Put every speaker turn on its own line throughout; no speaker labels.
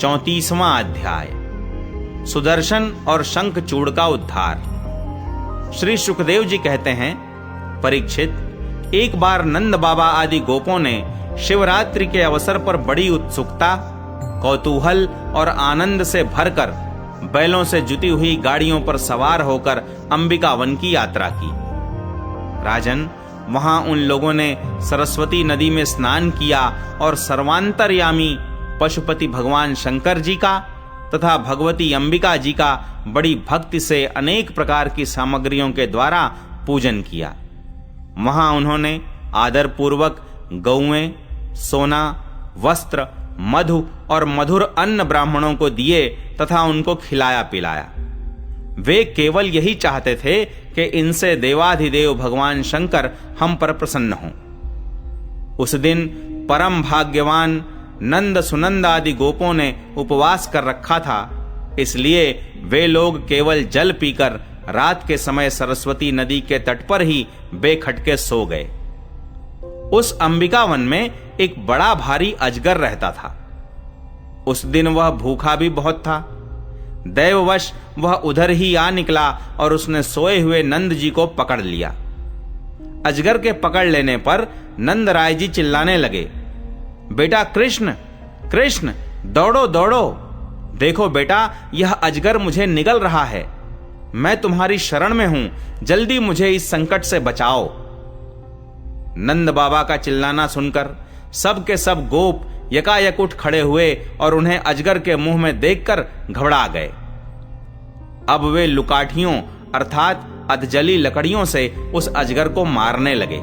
34वां अध्याय। सुदर्शन और शंखचूड़ का उद्धार। श्री सुखदेव जी कहते हैं, परीक्षित, एक बार नंद बाबा आदि गोपों ने शिवरात्रि के अवसर पर बड़ी उत्सुकता, कौतूहल और आनंद से भरकर बैलों से जुती हुई गाड़ियों पर सवार होकर अंबिका वन की यात्रा की। राजन, वहां उन लोगों ने सरस्वती नदी में स्नान किया और सर्वांतर्यामी पशुपति भगवान शंकर जी का तथा भगवती अंबिका जी का बड़ी भक्ति से अनेक प्रकार की सामग्रियों के द्वारा पूजन किया। वहां उन्होंने आदर पूर्वक गौएं, सोना, वस्त्र, मधु और मधुर अन्न ब्राह्मणों को दिए तथा उनको खिलाया पिलाया। वे केवल यही चाहते थे कि इनसे देवाधिदेव भगवान शंकर हम पर प्रसन्न हों। उस दिन परम भाग्यवान नंद सुनंद आदि गोपों ने उपवास कर रखा था, इसलिए वे लोग केवल जल पीकर रात के समय सरस्वती नदी के तट पर ही बेखटके सो गए। उस अंबिका वन में एक बड़ा भारी अजगर रहता था। उस दिन वह भूखा भी बहुत था। दैववश वह उधर ही आ निकला और उसने सोए हुए नंद जी को पकड़ लिया। अजगर के पकड़ लेने पर नंद राय जी चिल्लाने लगे, बेटा कृष्ण, कृष्ण, दौड़ो दौड़ो, देखो बेटा, यह अजगर मुझे निगल रहा है। मैं तुम्हारी शरण में हूं, जल्दी मुझे इस संकट से बचाओ। नंद बाबा का चिल्लाना सुनकर सब के सब गोप यकायक उठ खड़े हुए और उन्हें अजगर के मुंह में देखकर घबरा गए। अब वे लुकाठियों अर्थात अधजली लकड़ियों से उस अजगर को मारने लगे,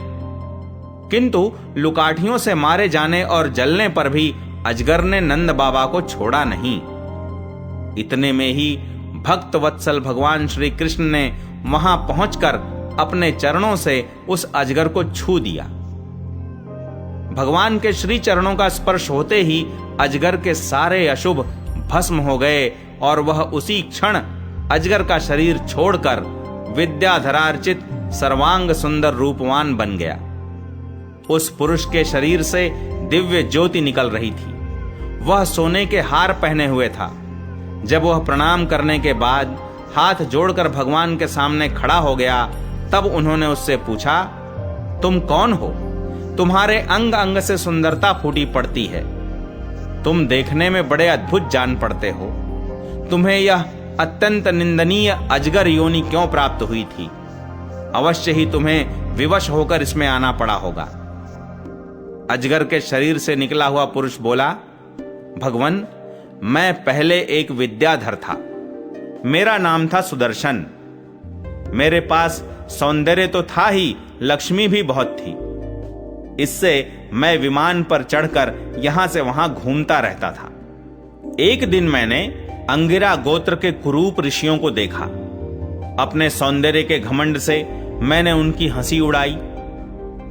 किंतु लुकाठियों से मारे जाने और जलने पर भी अजगर ने नंद बाबा को छोड़ा नहीं। इतने में ही भक्त वत्सल भगवान श्री कृष्ण ने वहां पहुंचकर अपने चरणों से उस अजगर को छू दिया। भगवान के श्री चरणों का स्पर्श होते ही अजगर के सारे अशुभ भस्म हो गए और वह उसी क्षण अजगर का शरीर छोड़कर विद्याधरार्चित सर्वांग सुंदर रूपवान बन गया। उस पुरुष के शरीर से दिव्य ज्योति निकल रही थी। वह सोने के हार पहने हुए था। जब वह प्रणाम करने के बाद हाथ जोड़कर भगवान के सामने खड़ा हो गया, तब उन्होंने उससे पूछा, तुम कौन हो? तुम्हारे अंग अंग से सुंदरता फूटी पड़ती है। तुम देखने में बड़े अद्भुत जान पड़ते हो। तुम्हें यह अत्यंत निंदनीय अजगर योनि क्यों प्राप्त हुई थी? अवश्य ही तुम्हें विवश होकर इसमें आना पड़ा होगा। अजगर के शरीर से निकला हुआ पुरुष बोला, भगवन, मैं पहले एक विद्याधर था। मेरा नाम था सुदर्शन। मेरे पास सौंदर्य तो था ही, लक्ष्मी भी बहुत थी। इससे मैं विमान पर चढ़कर यहां से वहां घूमता रहता था। एक दिन मैंने अंगिरा गोत्र के कुरूप ऋषियों को देखा। अपने सौंदर्य के घमंड से मैंने उनकी हंसी उड़ाई।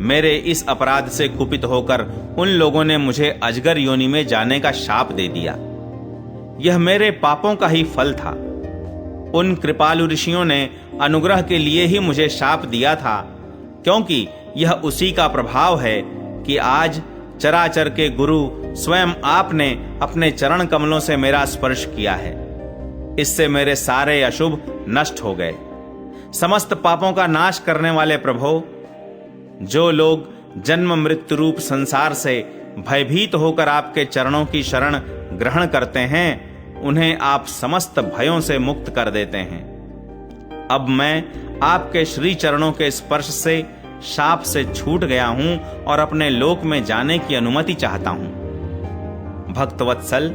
मेरे इस अपराध से कुपित होकर उन लोगों ने मुझे अजगर योनि में जाने का शाप दे दिया। यह मेरे पापों का ही फल था। उन कृपालु ऋषियों ने अनुग्रह के लिए ही मुझे शाप दिया था, क्योंकि यह उसी का प्रभाव है कि आज चराचर के गुरु स्वयं आपने अपने चरण कमलों से मेरा स्पर्श किया है। इससे मेरे सारे अशुभ नष्ट हो गए। समस्त पापों का नाश करने वाले प्रभो, जो लोग जन्म मृत्यु रूप संसार से भयभीत होकर आपके चरणों की शरण ग्रहण करते हैं, उन्हें आप समस्त भयों से मुक्त कर देते हैं। अब मैं आपके श्री चरणों के स्पर्श से शाप से छूट गया हूं और अपने लोक में जाने की अनुमति चाहता हूं। भक्तवत्सल,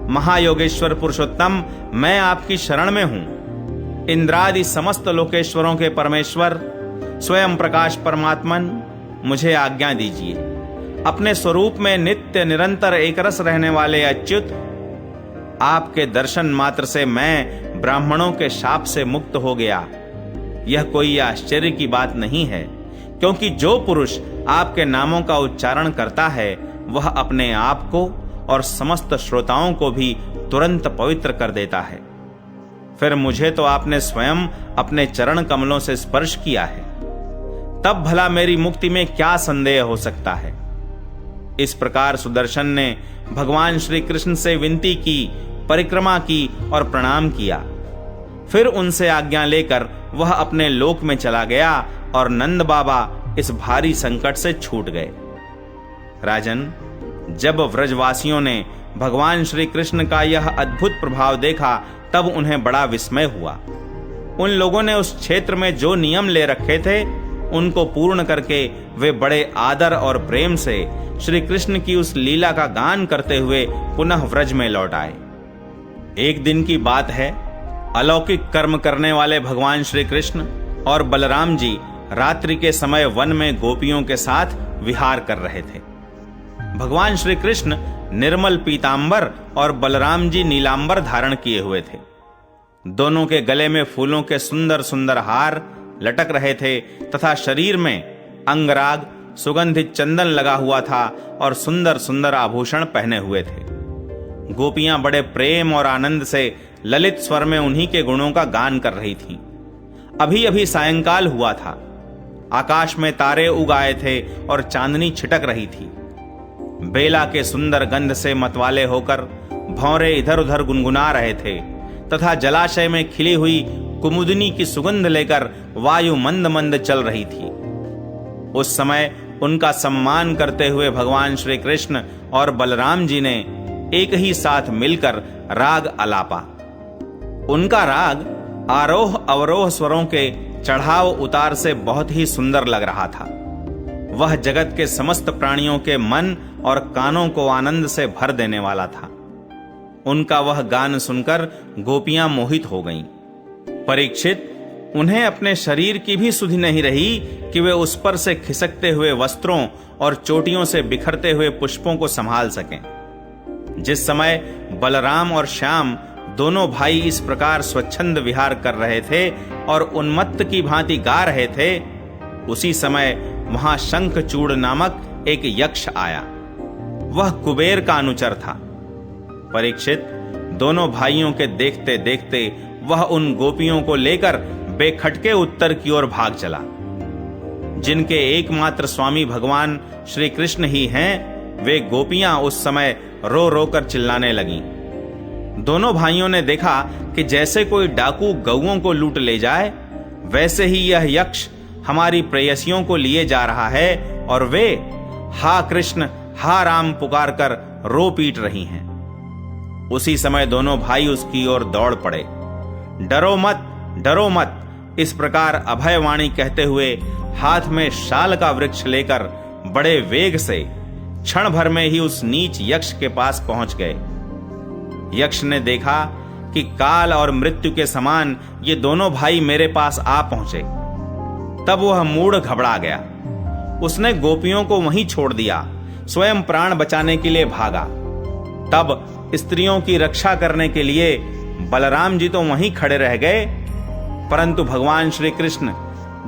महायोगेश्वर पुरुषोत्तम, मैं आपकी शरण में हूं। इंद्रादि समस्त लोकेश्वरों के परमेश्वर, स्वयं प्रकाश परमात्मन, मुझे आज्ञा दीजिए। अपने स्वरूप में नित्य निरंतर एकरस रहने वाले अच्युत, आपके दर्शन मात्र से मैं ब्राह्मणों के शाप से मुक्त हो गया। यह कोई आश्चर्य की बात नहीं है, क्योंकि जो पुरुष आपके नामों का उच्चारण करता है, वह अपने आप को और समस्त श्रोताओं को भी तुरंत पवित्र कर देता है। फिर मुझे तो आपने स्वयं अपने चरण कमलों से स्पर्श किया है, तब भला मेरी मुक्ति में क्या संदेह हो सकता है? इस प्रकार सुदर्शन ने भगवान श्री कृष्ण से विनती की, परिक्रमा की और प्रणाम किया। फिर उनसे आज्ञा लेकर वह अपने लोक में चला गया और नंद बाबा इस भारी संकट से छूट गए। राजन, जब व्रजवासियों ने भगवान श्री कृष्ण का यह अद्भुत प्रभाव देखा तब उन्हें बड़ा विस्मय हुआ। उन लोगों ने उस क्षेत्र में जो नियम ले रखे थे उनको पूर्ण करके वे बड़े आदर और प्रेम से श्री कृष्ण की उस लीला का गान करते हुए पुनः व्रज में लौट आए। एक दिन की बात है, अलौकिक कर्म करने वाले भगवान श्री कृष्ण और बलराम जी रात्रि के समय वन में गोपियों के साथ विहार कर रहे थे। भगवान श्री कृष्ण निर्मल पीतांबर और बलराम जी नीलांबर धारण किए हुए थे। दोनों के गले में फूलों के सुंदर सुंदर हार लटक रहे थे तथा शरीर में अंगराग सुगंधित चंदन लगा हुआ था और सुंदर सुंदर आभूषण पहने हुए थे। गोपियां बड़े प्रेम और आनंद से ललित स्वर में उन्हीं के गुणों का गान कर रही थीं। अभी अभी सायंकाल हुआ था। आकाश में तारे उग आए थे और चांदनी छिटक रही थी। बेला के सुंदर गंध से मतवाले होकर भौरे इधर उधर गुनगुना रहे थे तथा जलाशय में खिली हुई कुमुदनी की सुगंध लेकर वायु मंद मंद चल रही थी। उस समय उनका सम्मान करते हुए भगवान श्री कृष्ण और बलराम जी ने एक ही साथ मिलकर राग आलापा। उनका राग आरोह अवरोह स्वरों के चढ़ाव उतार से बहुत ही सुंदर लग रहा था। वह जगत के समस्त प्राणियों के मन और कानों को आनंद से भर देने वाला था। उनका वह गान सुनकर गोपियां मोहित हो गईं। परीक्षित, उन्हें अपने शरीर की भी सुधि नहीं रही कि वे उस पर से खिसकते हुए वस्त्रों और चोटियों से बिखरते हुए पुष्पों को संभाल सकें। जिस समय बलराम और श्याम दोनों भाई इस प्रकार स्वच्छंद विहार कर रहे थे और उन्मत्त की भांति गा रहे थे, उसी समय वहां शंखचूड़ नामक एक यक्ष आया। वह कुबेर का अनुचर था। परीक्षित, दोनों भाइयों के देखते देखते वह उन गोपियों को लेकर बेखटके उत्तर की ओर भाग चला। जिनके एकमात्र स्वामी भगवान श्री कृष्ण ही हैं, वे गोपियां उस समय रो रो कर चिल्लाने लगीं। दोनों भाइयों ने देखा कि जैसे कोई डाकू गौओं को लूट ले जाए, वैसे ही यह यक्ष हमारी प्रेयसियों को लिए जा रहा है और वे हा कृष्ण हा राम पुकार कर रो पीट रही हैं। उसी समय दोनों भाई उसकी ओर दौड़ पड़े। डरो मत, डरो मत, इस प्रकार अभयवाणी कहते हुए हाथ में शाल का वृक्ष लेकर बड़े वेग से क्षण भर में ही उस नीच यक्ष के पास पहुंच गए। यक्ष ने देखा कि काल और मृत्यु के समान ये दोनों भाई मेरे पास आ पहुंचे। तब वह मूढ़ घबरा गया। उसने गोपियों को वहीं छोड़ दिया, स्वयं प्राण बचाने के लिए भागा। तब स्त्रियों की रक्षा करने के लिए बलराम जी तो वहीं खड़े रह गए, परंतु भगवान श्री कृष्ण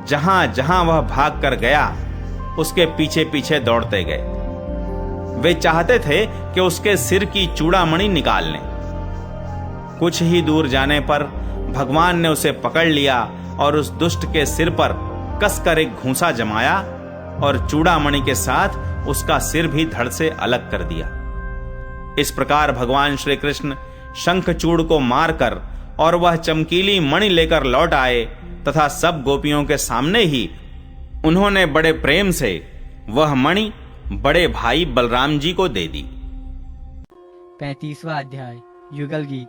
जहां जहां वह भाग कर गया उसके पीछे पीछे दौड़ते गए। वे चाहते थे कि उसके सिर की चूड़ामणि निकाल लें। कुछ ही दूर जाने पर भगवान ने उसे पकड़ लिया और उस दुष्ट के सिर पर कसकर एक घूंसा जमाया और चूड़ामणि के साथ उसका सिर भी धड़ से अलग कर दिया। इस प्रकार भगवान श्री कृष्ण शंखचूड़ को मारकर और वह चमकीली मणि लेकर लौट आए तथा सब गोपियों के सामने ही उन्होंने बड़े प्रेम से वह मणि बड़े भाई बलराम जी को दे दी।
35वां अध्याय युगल गीत।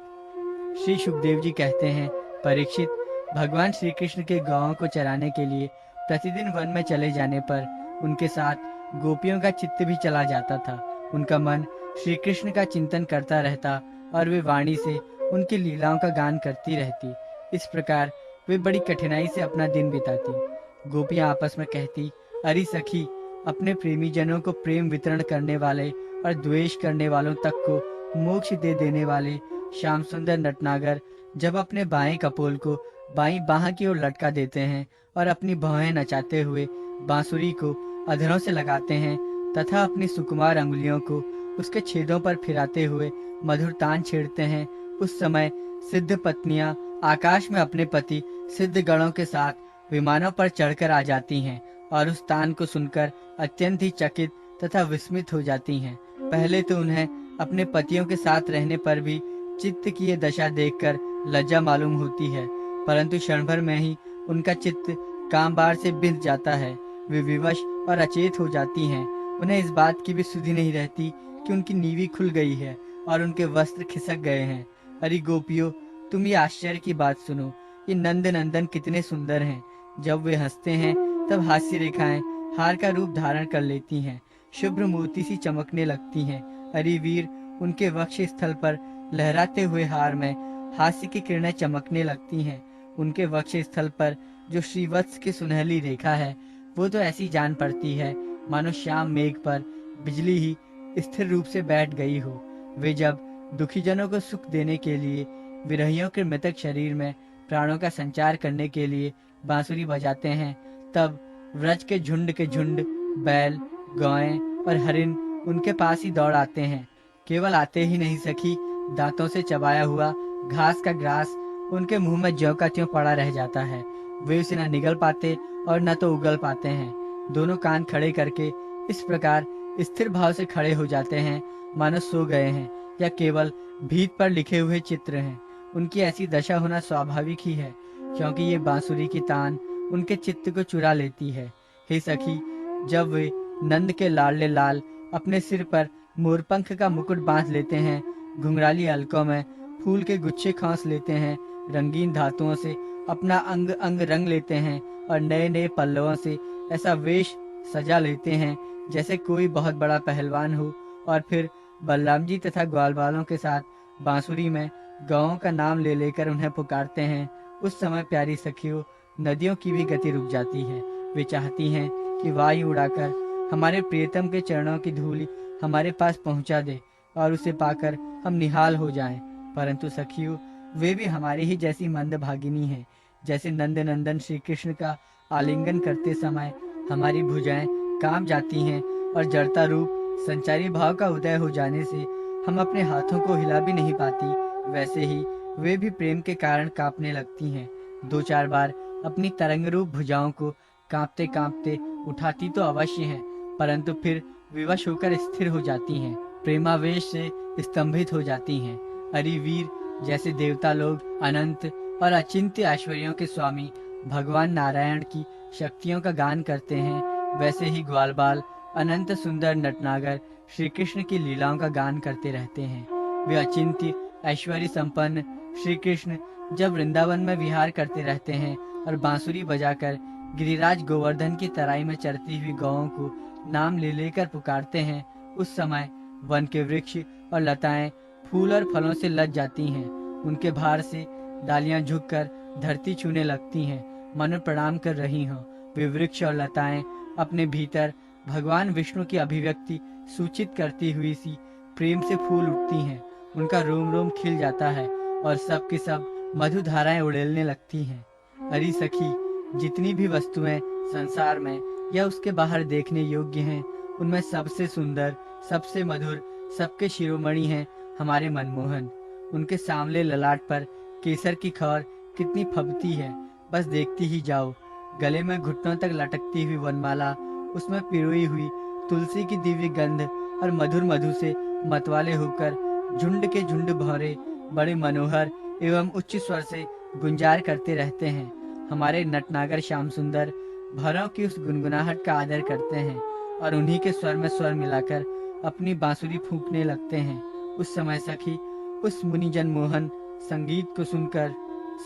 श्री सुखदेव जी कहते हैं, परीक्षित, भगवान श्री कृष्ण के गांवों को चराने के लिए प्रतिदिन वन में चले जाने पर उनके साथ गोपियों का चित्त भी चला जाता था। उनका मन श्री कृष्ण का चिंतन करता रहता और वे वाणी से उनकी लीलाओं का गान करती रहती। इस प्रकार वे बड़ी कठिनाई से अपना दिन बिताती। गोपियां आपस में कहती, अरे सखी, अपने प्रेमी जनों को प्रेम वितरण करने वाले और द्वेष करने वालों तक को मोक्ष दे देने वाले श्याम सुंदर नटनागर जब अपने बाएं कपोल को बाईं बाह की ओर लटका देते हैं और अपनी भौहें नचाते हुए बांसुरी को अधरों से लगाते हैं तथा अपनी सुकुमार अंगुलियों को उसके छेदों पर फिराते हुए मधुर तान छेड़ते हैं, उस समय सिद्ध पत्नियां आकाश में अपने पति सिद्ध गणों के साथ विमानों पर चढ़कर आ जाती हैं और उस तान को सुनकर अत्यंत ही चकित तथा विस्मित हो जाती हैं। पहले तो उन्हें अपने पतियों के साथ रहने पर भी चित्त की ये दशा देखकर लज्जा मालूम होती है, परंतु क्षण भर में ही उनका चित्त कामबार से बिंध जाता है। वे विवश और अचेत हो जाती हैं। उन्हें इस बात की भी सुधि नहीं रहती कि उनकी नीवी खुल गई है और उनके वस्त्र खिसक गए हैं। अरे गोपियों, तुम ये आश्चर्य की बात सुनो। ये नंद नंदन कितने सुंदर हैं। जब वे हंसते हैं तब हास्य रेखाएं हार का रूप धारण कर लेती हैं, शुभ्र मोती सी चमकने लगती हैं। अरे वीर, उनके वक्ष स्थल पर लहराते हुए हार में हास्य की किरणें चमकने लगती हैं। उनके वक्ष स्थल पर जो श्रीवत्स की सुनहली रेखा है, वो तो ऐसी जान पड़ती है मानो श्याम मेघ पर बिजली ही स्थिर रूप से बैठ गई हो। वे जब दुखी जनों को सुख देने के लिए, विरहियों के मृतक शरीर में प्राणों का संचार करने के लिए बांसुरी बजाते हैं, तब व्रज के झुंड बैल, गायें और हरिण उनके पास ही दौड़ आते हैं। केवल आते ही नहीं सखी, दांतों से चबाया हुआ घास का ग्रास उनके मुंह में ज्यों का त्यों पड़ा रह जाता है। वे उसे न निगल पाते और न तो उगल पाते हैं। दोनों कान खड़े करके इस प्रकार स्थिर भाव से खड़े हो जाते हैं मानो सो गए हैं या केवल भीत पर लिखे हुए चित्र हैं। उनकी ऐसी दशा होना स्वाभाविक ही है, क्योंकि ये बांसुरी की तान उनके चित्त को चुरा लेती है। हे सखी, जब वे नंद के लाडले लाल अपने सिर पर मोरपंख का मुकुट बांध लेते हैं, घुंघराली अलकों में फूल के गुच्छे खांस लेते हैं, रंगीन धातुओं से अपना अंग अंग रंग लेते हैं और नए नए पल्लवों से ऐसा वेश सजा लेते हैं जैसे कोई बहुत बड़ा पहलवान हो, और फिर बलराम जी तथा ग्वालवालों के साथ बांसुरी में गांवों का नाम ले लेकर उन्हें पुकारते हैं, उस समय प्यारी सखियों, नदियों की भी गति रुक जाती है। वे चाहती हैं कि वायु उड़ाकर हमारे प्रियतम के चरणों की धूलि हमारे पास पहुंचा दे और उसे पाकर हम निहाल हो जाएं। परंतु सखियों, वे भी हमारी ही जैसी मंदभागिनी हैं। जैसे नंद नंदन श्री कृष्ण का आलिंगन करते समय हमारी भुजाएं कांप जाती हैं और जड़ता रूप संचारी भाव का उदय हो जाने से हम अपने हाथों को हिला भी नहीं पाती, वैसे ही वे भी प्रेम के कारण कांपने लगती हैं। 2-4 बार अपनी तरंग रूप भुजाओं को कांपते कांपते उठाती तो अवश्य हैं, परंतु फिर विवश होकर स्थिर हो जाती हैं, प्रेमावेश से स्तंभित हो जाती हैं। अरे वीर, जैसे देवता लोग अनंत और अचिंत्य ऐश्वर्यों के स्वामी भगवान नारायण की शक्तियों का गान करते हैं, वैसे ही ग्वालबाल अनंत सुंदर नटनागर श्री कृष्ण की लीलाओं का गान करते रहते हैं। वे अचिंत्य ऐश्वर्य संपन्न श्री कृष्ण जब वृंदावन में विहार करते रहते हैं और बांसुरी बजाकर गिरिराज गोवर्धन की तराई में चरती हुई गौओं को नाम ले लेकर पुकारते हैं, उस समय वन के वृक्ष और लताएं फूल और फलों से लद जाती हैं। उनके भार से डालियां झुककर धरती छूने लगती हैं, मानो प्रणाम कर रही हों। वे वृक्ष और लताएं अपने भीतर भगवान विष्णु की अभिव्यक्ति सूचित करती हुई सी प्रेम से फूल उठती हैं। उनका रोम रोम खिल जाता है और सब की सब मधु धाराएं उड़ेलने लगती हैं। अरे सखी, जितनी भी वस्तुएं संसार में या उसके बाहर देखने योग्य हैं, उनमें सबसे सुंदर, सबसे मधुर, सबके शिरोमणि हैं हमारे मनमोहन। उनके सांवले ललाट पर केसर की खौर कितनी फबती है, बस देखती ही जाओ। गले में घुटनों तक लटकती हुई वनमाला, उसमें पिरोई हुई तुलसी की दिव्य गंध और मधुर मधु से मतवाले होकर झुंड के झुंड भौरे बड़े मनोहर एवं उच्च स्वर से गुंजार करते रहते हैं। हमारे नटनागर श्याम सुंदर भौरों की उस गुनगुनाहट का आदर करते हैं और उन्हीं के स्वर में स्वर मिलाकर अपनी बांसुरी फूंकने लगते हैं। उस समय सखी, उस मुनिजन मोहन संगीत को सुनकर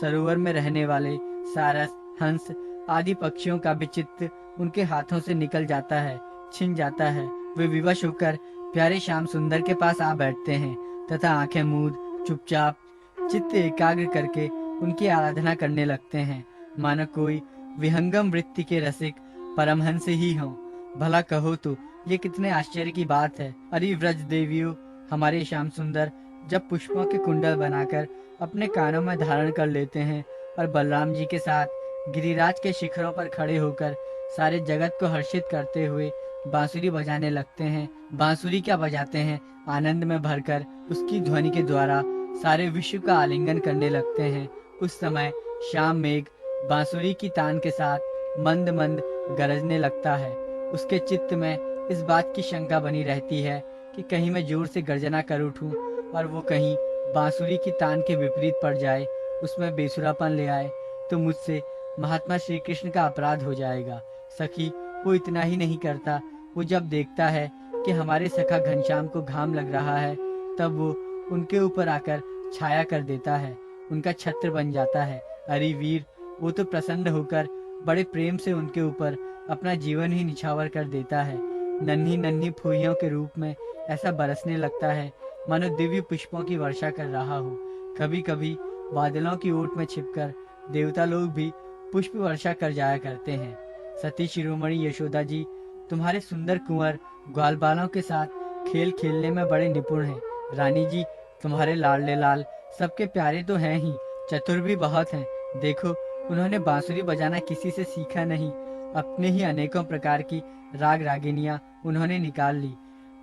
सरोवर में रहने वाले सारस, हंस आदि पक्षियों का भी चित्त उनके हाथों से निकल जाता है, छिन जाता है। वे विवश होकर प्यारे श्याम सुंदर के पास आ बैठते हैं तथा आंखें मूंद चुपचाप चित्त एकाग्र करके उनकी आराधना करने लगते हैं, मानो कोई विहंगम वृत्ति के रसिक परमहंस ही हों। भला कहो तो ये कितने आश्चर्य की बात है। अरे व्रज देवियों, हमारे श्याम सुंदर जब पुष्पों के कुंडल बनाकर अपने कानों में धारण कर लेते हैं और बलराम जी के साथ गिरिराज के शिखरों पर खड़े होकर सारे जगत को हर्षित करते हुए बांसुरी बजाने लगते हैं। बांसुरी क्या बजाते हैं, आनंद में भरकर उसकी ध्वनि के द्वारा सारे विश्व का आलिंगन करने लगते हैं। उस समय श्याम मेघ बांसुरी की तान के साथ मंद मंद गरजने लगता है। उसके चित्त में इस बात की शंका बनी रहती है कि कहीं मैं जोर से गर्जना कर उठूं और वो कहीं बांसुरी की तान के विपरीत पड़ जाए, उसमें बेसुरापन ले आए, तो मुझसे महात्मा श्री कृष्ण का अपराध हो जाएगा। सखी, वो इतना ही नहीं करता, वो जब देखता है कि हमारे सखा घनश्याम को घाम लग रहा है, तब वो उनके ऊपर आकर छाया कर देता है, उनका छत्र बन जाता है। अरे वीर, वो तो प्रसन्न होकर बड़े प्रेम से उनके ऊपर अपना जीवन ही निछावर कर देता है। नन्ही नन्ही फूहियों के रूप में ऐसा बरसने लगता है मानो दिव्य पुष्पों की वर्षा कर रहा हो। कभी कभी बादलों की ओट में छिपकर देवता लोग भी पुष्प वर्षा कर जाया करते हैं। सती शिरोमणि यशोदा जी तुम्हारे सुंदर कुंवर ग्वाल बालों के साथ खेल खेलने में बड़े निपुण हैं। रानी जी, तुम्हारे लाडले लाल सबके प्यारे तो हैं ही, चतुर भी बहुत हैं। देखो, उन्होंने बांसुरी बजाना किसी से सीखा नहीं, अपने ही अनेकों प्रकार की राग रागिनियां उन्होंने निकाल ली।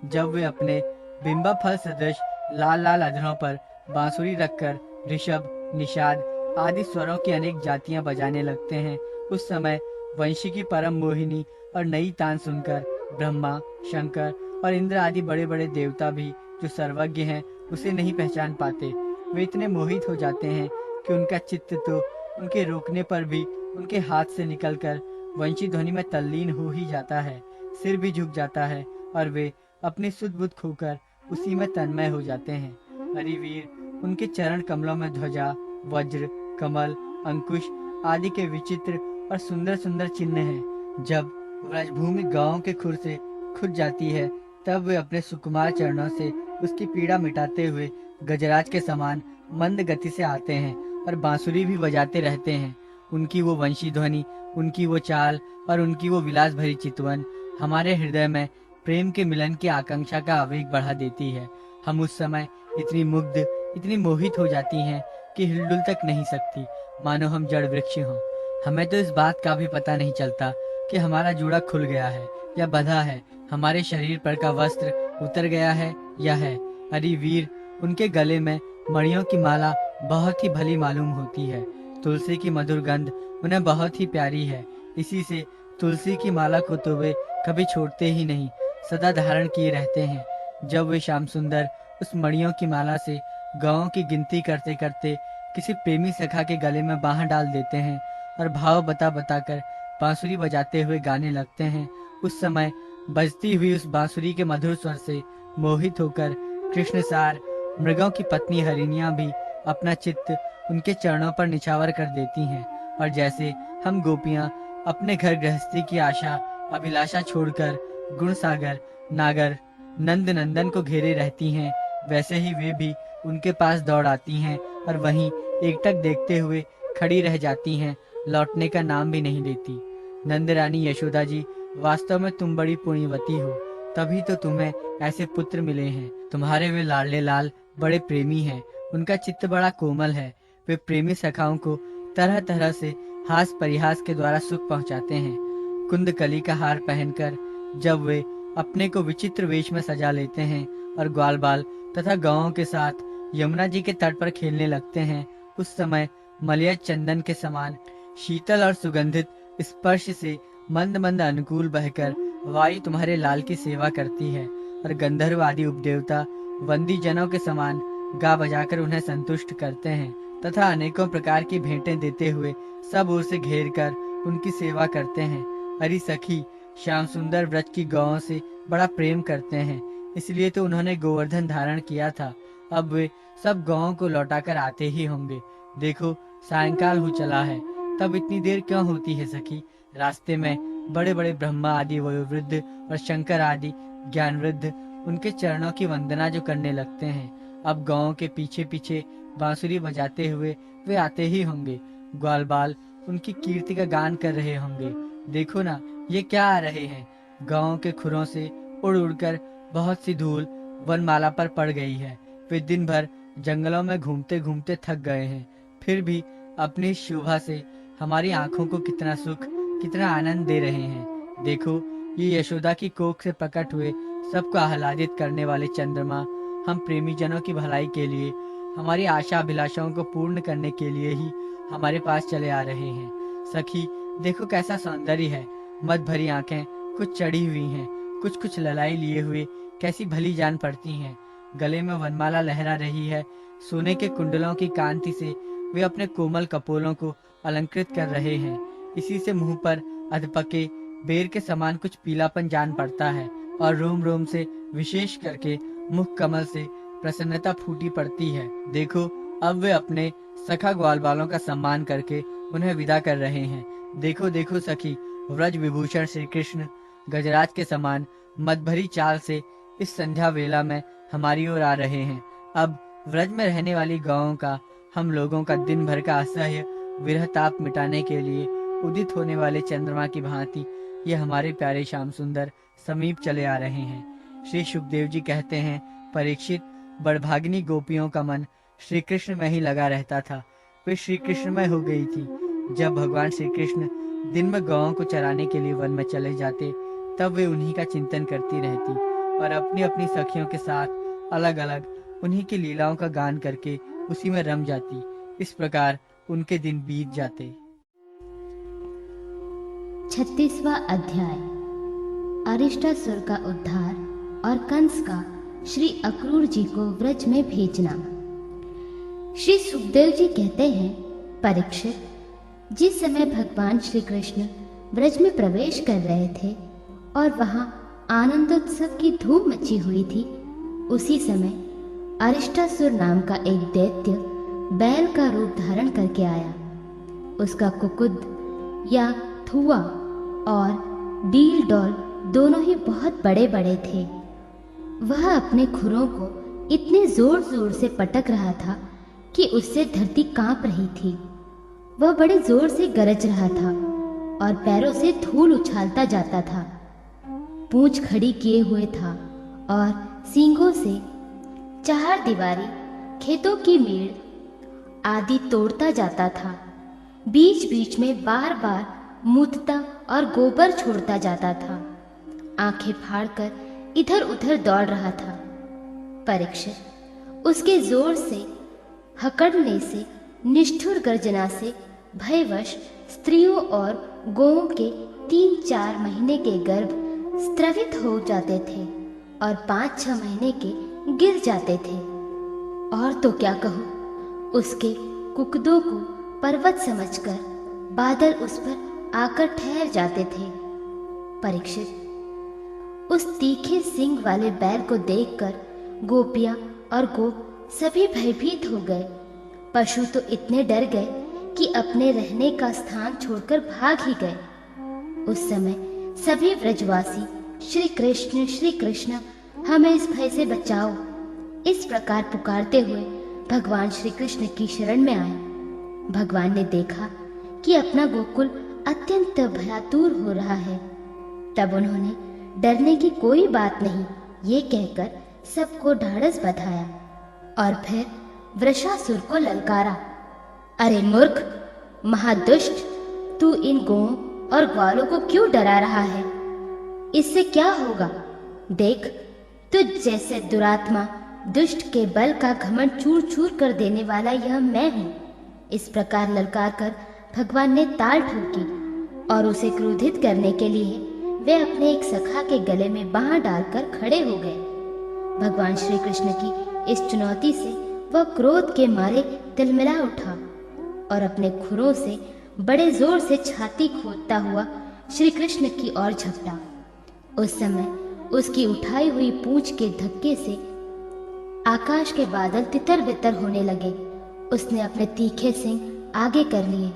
जब वे अपने बिंबा फल सदृश लाल लाल अधरों पर बांसुरी रखकर ऋषभ, निषाद आदि स्वरों की अनेक जातियां बजाने लगते हैं, उस समय वंशी की परम मोहिनी और नई तान सुनकर ब्रह्मा, शंकर और इंद्र आदि बड़े बड़े देवता भी जो सर्वज्ञ हैं उसे नहीं पहचान पाते। वे इतने मोहित हो जाते हैं कि उनका चित्त तो उनके रोकने पर भी उनके हाथ से निकलकर वंशी ध्वनि में तल्लीन हो ही जाता है। सिर भी झुक जाता है और वे अपनी सुध बुध खोकर उसी में तन्मय हो जाते हैं। अरे वीर, उनके चरण कमलों में ध्वजा, वज्र, कमल, अंकुश आदि के विचित्र और सुंदर सुंदर चिन्ह हैं। जब व्रजभूमि गांव के खुर से खुद जाती है, तब वे अपने सुकुमार चरणों से उसकी पीड़ा मिटाते हुए गजराज के समान मंद गति से आते हैं और बांसुरी भी बजाते रहते हैं। उनकी वो वंशी ध्वनि, उनकी वो चाल और उनकी वो विलास भरी चितवन हमारे हृदय में प्रेम के मिलन की आकांक्षा का आवेग बढ़ा देती है। हम उस समय इतनी मुग्ध, इतनी मोहित हो जाती हैं कि हिलडुल तक नहीं सकती, मानो हम जड़ वृक्ष हों। हमें तो इस बात का भी पता नहीं चलता कि हमारा जूड़ा खुल गया है या बंधा है, हमारे शरीर पर का वस्त्र उतर गया है या है। अरे वीर, उनके गले में मणियों की माला बहुत ही भली मालूम होती है। तुलसी की मधुर गंध उन्हें बहुत ही प्यारी है, इसी से तुलसी की माला को तो वे कभी छोड़ते ही नहीं, सदा धारण किए रहते हैं। जब वे श्याम सुंदर उस मणियों की माला से गाँव की गिनती करते करते किसी प्रेमी सखा के गले में बाह डाल देते हैं और भाव बता बताकर बांसुरी बजाते हुए गाने लगते हैं, उस समय बजती हुई उस बांसुरी के मधुर स्वर से मोहित होकर कृष्णसार मृगों की पत्नी हरिणियां भी अपना चित्त उनके चरणों पर निछावर कर देती हैं। और जैसे हम गोपियां अपने घर गृहस्थी की आशा अभिलाषा छोड़कर गुणसागर नागर नंद नंदन को घेरे रहती हैं, वैसे ही वे भी उनके पास दौड़ आती हैं और वहीं एकटक देखते हुए खड़ी रह जाती हैं, लौटने का नाम भी नहीं लेती। नंद रानी यशोदा जी, वास्तव में तुम बड़ी पुण्यवती हो, तभी तो तुम्हें ऐसे पुत्र मिले हैं। तुम्हारे वे लाडले लाल बड़े प्रेमी हैं, उनका चित्त बड़ा कोमल है। वे प्रेमी सखाओं को तरह तरह से हास परिहास के द्वारा सुख पहुंचाते हैं। कुंदकली का हार पहनकर जब वे अपने को विचित्र वेश में सजा लेते हैं और ग्वाल बाल तथा गांवों के साथ यमुना जी के तट पर खेलने लगते हैं, उस समय मलय चंदन के समान शीतल और सुगंधित स्पर्श से मंद मंद अनुकूल बहकर वायु तुम्हारे लाल की सेवा करती है और गंधर्व आदि उपदेवता वंदी जनों के समान गा बजाकर उन्हें संतुष्ट करते हैं तथा अनेकों प्रकार की भेंटें देते हुए सब ओर से घेर कर उनकी सेवा करते हैं। अरे सखी, श्याम सुंदर व्रज की गौओं से बड़ा प्रेम करते हैं, इसलिए तो उन्होंने गोवर्धन धारण किया था। अब वे सब गौओं को लौटाकर आते ही होंगे। देखो, सायंकाल हो चला है, तब इतनी देर क्यों होती है सखी? रास्ते में बड़े बड़े ब्रह्मा आदि वयोवृद्ध और शंकर आदि ज्ञान वृद्ध उनके चरणों की वंदना जो करने लगते हैं। अब गाँव के पीछे पीछे बांसुरी बजाते हुए वे आते ही होंगे। ग्वाल बाल उनकी कीर्ति का गान कर रहे होंगे। देखो ना, ये क्या आ रहे हैं? गाँव के खुरों से उड़ उड़कर बहुत सी धूल वनमाला पर पड़ गई है। वे दिन भर जंगलों में घूमते घूमते थक गए हैं, फिर भी अपनी शोभा से हमारी आंखों को कितना सुख, कितना आनंद दे रहे हैं। देखो, ये यशोदा की कोख से प्रकट हुए सबको आह्लादित करने वाले चंद्रमा हम प्रेमी जनों की भलाई के लिए, हमारी आशा अभिलाषाओं को पूर्ण करने के लिए ही हमारे पास चले आ रहे हैं। सखी, देखो कैसा सौंदर्य है। मद भरी आंखें कुछ चढ़ी हुई हैं, कुछ कुछ ललाई लिए हुए कैसी भली जान पड़ती हैं। गले में वनमाला लहरा रही है। सोने के कुंडलों की कांति से वे अपने कोमल कपोलों को अलंकृत कर रहे हैं। इसी से मुंह पर अधपके बेर के समान कुछ पीलापन जान पड़ता है और रोम रोम से, विशेष करके मुख कमल से प्रसन्नता फूटी पड़ती है। देखो, अब वे अपने सखा ग्वाल बालों का सम्मान करके उन्हें विदा कर रहे हैं। देखो देखो सखी, व्रज विभूषण श्री कृष्ण गजराज के समान मदभरी चाल से इस संध्या वेला में हमारी ओर आ रहे हैं। अब व्रज में रहने वाली गौओं का, हम लोगों का दिन भर का असह्य विरह ताप मिटाने के लिए उदित होने वाले चंद्रमा की भांति ये हमारे प्यारे श्याम सुंदर समीप चले आ रहे हैं। श्री सुखदेव जी कहते हैं, परीक्षित, बड़भागिनी गोपियों का मन श्री कृष्ण में ही लगा रहता था। वे श्री कृष्णमय हो गई थी। जब भगवान श्री कृष्ण दिन में गौओं को चराने के लिए वन में चले जाते, तब वे उन्हीं का चिंतन करती रहती और अपनी अपनी सखियों के साथ अलग अलग उन्हीं की लीलाओं का गान करके उसी में रम जाती। इस प्रकार उनके दिन बीत जाते।
36वां अध्याय। अरिष्टासुर का उद्धार और कंस का श्री अक्रूर जी को व्रज में भेजना। श्री सुखदेव जी कहते हैं, परीक्षित, जिस समय भगवान श्री कृष्ण व्रज में प्रवेश कर रहे थे और वहां आनंदोत्सव की धूम मची हुई थी, उसी समय अरिष्टासुर नाम का एक दैत्य बैल का रूप धारण करके आया। उसका कुकुद या थुआ और डील डॉल दोनों ही बहुत बड़े बड़े थे। वह अपने खुरों को इतने जोर जोर से पटक रहा था कि उससे धरती कांप रही थी। वह बड़े जोर से गरज रहा था और पैरों से धूल उछालता जाता था। पूंछ खड़ी किए हुए था और सींगों से चार दीवारी, खेतों की मेड़ आदि तोड़ता जाता था। बीच बीच में बार बार मूतता और गोबर छोड़ता जाता था। आंखें फाड़कर इधर उधर दौड़ रहा था। परीक्षित, उसके जोर से हकड़ने से, निष्ठुर गर्जना से भयवश स्त्रियों और गौओं के 3-4 महीने के गर्भ स्त्रवित हो जाते थे और 5-6 महीने के गिर जाते थे। और तो क्या कहूँ, उसके कुकदों को पर्वत समझकर बादल उस पर आकर ठहर जाते थे। परीक्षित, उस तीखे सींग वाले बैल को देखकर गोपियां और गोप सभी भयभीत हो गए। पशु तो इतने डर गए कि अपने रहने का स्थान छोड़कर भाग ही गए। उस समय सभी व्रजवासी श्री कृष्ण हमें इस भय से बचाओ, इस प्रकार पुकारते हुए भगवान श्री कृष्ण की शरण में आए। भगवान ने देखा कि अपना गोकुल अत्यंत भयातुर हो रहा है। तब उन्होंने डरने की कोई बात नहीं ये कहकर सबको ढाढ़स बंधाया और फिर वृषासुर को ललकारा। अरे मूर्ख, महादुष्ट, तू इन गौओं और ग्वालों को क्यों डरा रहा है? इससे क्या होगा? देख, तुझ जैसे दुरात्मा दुष्ट के बल का घमंड चूर चूर कर देने वाला यह मैं हूँ। इस प्रकार ललकार कर भगवान ने ताल ठोकी और उसे क्रोधित करने के लिए वे अपने एक सखा के गले में बांह डालकर खड़े हो गए। भगवान श्री कृष्ण की इस चुनौती से वह क्रोध के मारे तिलमिला उठा और अपने खुरों से बड़े जोर से छाती खोदता हुआ श्री कृष्ण की ओर झपटा। उस समय उसकी उठाई हुई पूंछ के धक्के से आकाश के बादल तितर बितर होने लगे। उसने अपने तीखे सिंग आगे कर लिए।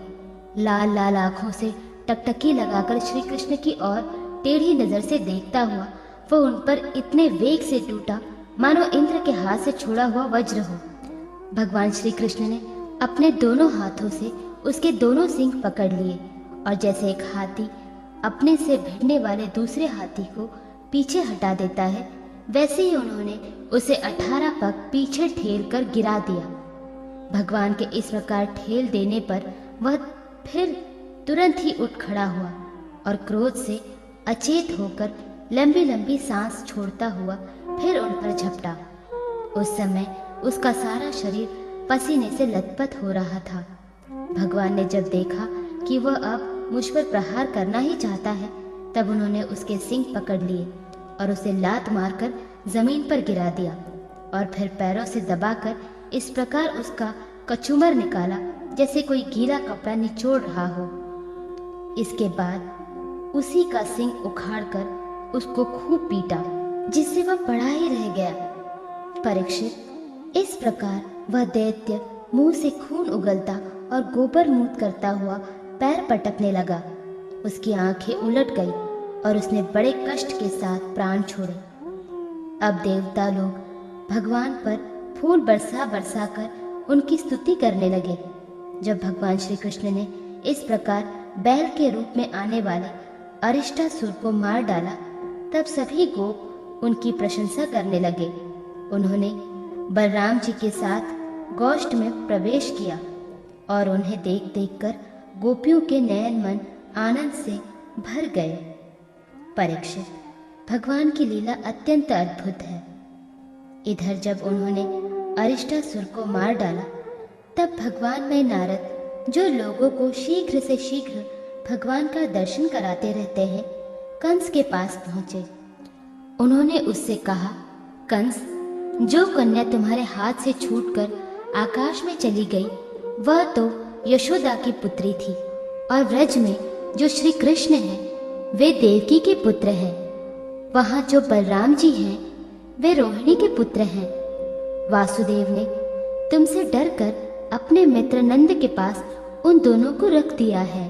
लाल लाल आंखों से टकटकी लगाकर श्री कृष्ण की ओर टेढ़ी नजर से देखता हुआ वह उन पर इतने वेग से टूटा मानो इंद्र के हाथ से छोड़ा हुआ वज्र हो। भगवान श्री कृष्ण ने अपने दोनों हाथों से उसके दोनों सींग पकड़ लिए और जैसे एक हाथी अपने से भिड़ने वाले दूसरे हाथी को पीछे हटा देता है, वैसे ही उन्होंने उसे 18 पग पीछे ठेल कर गिरा दिया। भगवान के इस प्रकार ठेल देने पर वह फिर तुरंत ही उठ खड़ा हुआ और क्रोध से अचेत होकर लंबी लंबी सांस छोड़ता हुआ फिर उन पर झपटा। उस समय उसका सारा शरीर पसीने से लथपथ हो रहा था। भगवान ने जब देखा कि वह अब मुझ पर प्रहार करना ही चाहता है, तब उन्होंने उसके सींग पकड़ लिए और उसे लात मारकर जमीन पर गिरा दिया और फिर पैरों से दबाकर इस प्रकार उसका कचूमर निकाला जैसे कोई गीला कपड़ा निचोड़ रहा हो। इसके बाद उसी का सिंग उखाड़कर उसको खूब पीटा, जिससे वह पड़ा ही रह गया। परीक्षित, इस प्रकार वह दैत्य मुंह से खून उगलता और गोबर मूत करता हुआ पैर पटकने लगा। उसकी आंखें उलट गई और उसने बड़े कष्ट के साथ प्राण छोड़े। अब देवता लोग भगवान पर फूल बरसा बरसा कर उनकी स्तुति करने लगे। जब भगवान श्री कृष्ण ने इस प्रकार बैल के रूप में आने वाले अरिष्टासुर को मार डाला, तब सभी गोप उनकी प्रशंसा करने लगे। उन्होंने बलराम जी के साथ गोष्ठ में प्रवेश किया और उन्हें देख देखकर गोपियों के नयन मन आनंद से भर गए। परीक्षित, भगवान की लीला अत्यंत अद्भुत है। इधर जब उन्होंने अरिष्टासुर को मार डाला, तब भगवान में नारद, जो लोगों को शीघ्र से शीघ्र भगवान का दर्शन कराते रहते हैं, कंस के पास पहुंचे। उन्होंने उससे कहा, कंस, जो कन्या तुम्हारे हाथ से छूटकर आकाश में चली गई, वह तो यशोदा की पुत्री थी, और व्रज में जो श्री कृष्ण हैं, वे देवकी के पुत्र हैं। वहाँ जो बलराम जी हैं, वे रोहिणी के पुत्र हैं। वासुदेव ने तुमसे डरकर अपने मित्र नंद के पास उन दोनों को रख दिया है।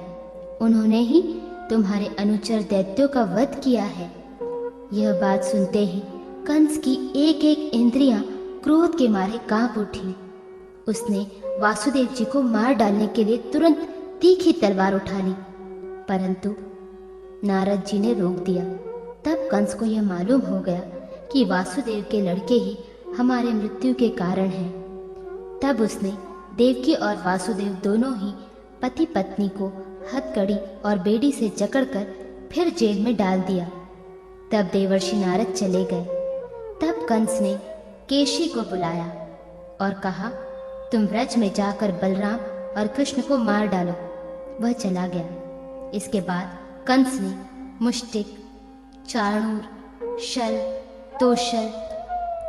उन्होंने ही तुम्हारे अनुचर दैत्यों का वध किया है। यह बात सुनते ही कंस की एक एक इंद्रियां क्रोध के मारे कांप उठी। उसने वासुदेव जी को मार डालने के लिए तुरंत तीखी तलवार उठा ली, परंतु नारद जी ने रोक दिया। तब कंस को यह मालूम हो गया कि वासुदेव के लड़के ही हमारे मृत्यु के कारण हैं। तब उसने देवकी और वासुदेव दोनों ही पति पत्नी को हथकड़ी और बेड़ी से जकड़कर फिर जेल में डाल दिया। तब देवर्षि नारद चले गए। तब कंस ने केशी को बुलाया और कहा, तुम व्रज में जाकर बलराम और कृष्ण को मार डालो। वह चला गया। इसके बाद कंस ने मुष्टिक, चाणूर, शल, तोशल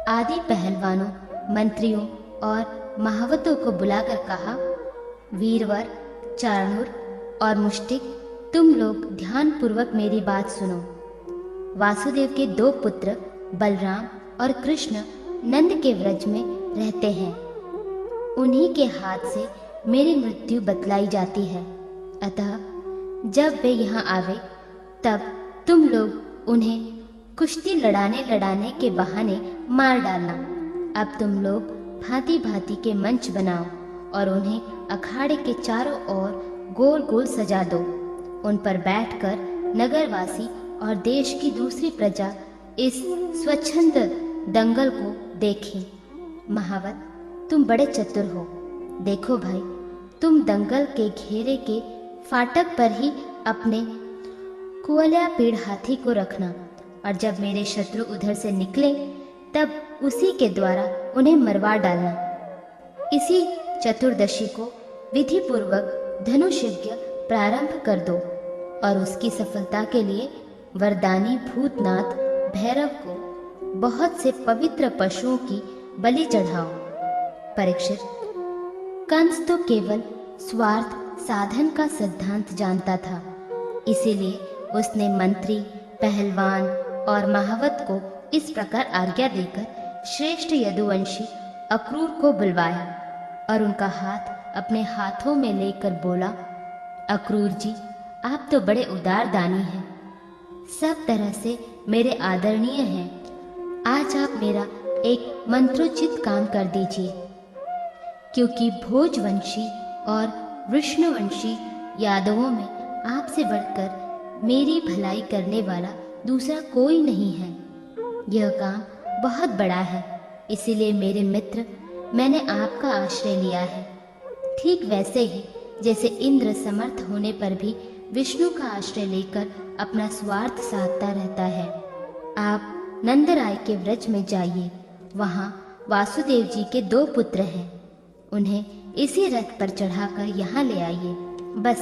आदि पहलवानों, मंत्रियों और महावतों को बुलाकर कहा, वीरवर, चाणूर और मुष्टिक, तुम लोग ध्यान पूर्वक मेरी बात सुनो। वासुदेव के दो पुत्र बलराम और कृष्ण नंद के व्रज में रहते हैं। उन्हीं के हाथ से मेरी मृत्यु बतलाई जाती है। अतः जब वे यहाँ आवे, तब तुम लोग उन्हें कुश्ती लड़ाने के बहाने मार डालना। अब तुम लोग भांति भांति के मंच बनाओ और उन्हें अखाड़े के चारों ओर गोल गोल सजा दो। उन पर बैठकर नगरवासी और देश की दूसरी प्रजा इस स्वच्छंद दंगल को देखें। महावत, तुम बड़े चतुर हो। देखो भाई, तुम दंगल के घेरे के फाटक पर ही अपने कुअल्या पीड़ हाथी को रखना, और जब मेरे शत्रु उधर से निकले, तब उसी के द्वारा उन्हें मरवा डालना। इसी चतुर्दशी को विधि पूर्वक धनुष यज्ञ प्रारंभ कर दो और उसकी सफलता के लिए वरदानी भूतनाथ भैरव को बहुत से पवित्र पशुओं की बलि चढ़ाओ। परीक्षित, कंस तो केवल स्वार्थ साधन का सिद्धांत जानता था, इसीलिए उसने मंत्री, पहलवान और महावत को इस प्रकार आज्ञा देकर श्रेष्ठ यदुवंशी अक्रूर को बुलवाया और उनका हाथ अपने हाथों में लेकर बोला, अक्रूर जी, आप तो बड़े उदार दानी हैं, सब तरह से मेरे आदरणीय हैं। आज आप मेरा एक मंत्रोचित काम कर दीजिए, क्योंकि भोजवंशी और विष्णुवंशी यादवों में आपसे बढ़कर मेरी भलाई करने वाला दूसरा कोई नहीं है। यह काम बहुत बड़ा है, इसीलिए मेरे मित्र, मैंने आपका आश्रय लिया है। ठीक वैसे ही जैसे इंद्र समर्थ होने पर भी विष्णु का आश्रय लेकर अपना स्वार्थ साधता रहता है। आप नंदराय के व्रज में जाइए। वहाँ वासुदेव जी के दो पुत्र हैं, उन्हें इसी रथ पर चढ़ाकर यहाँ ले आइए। बस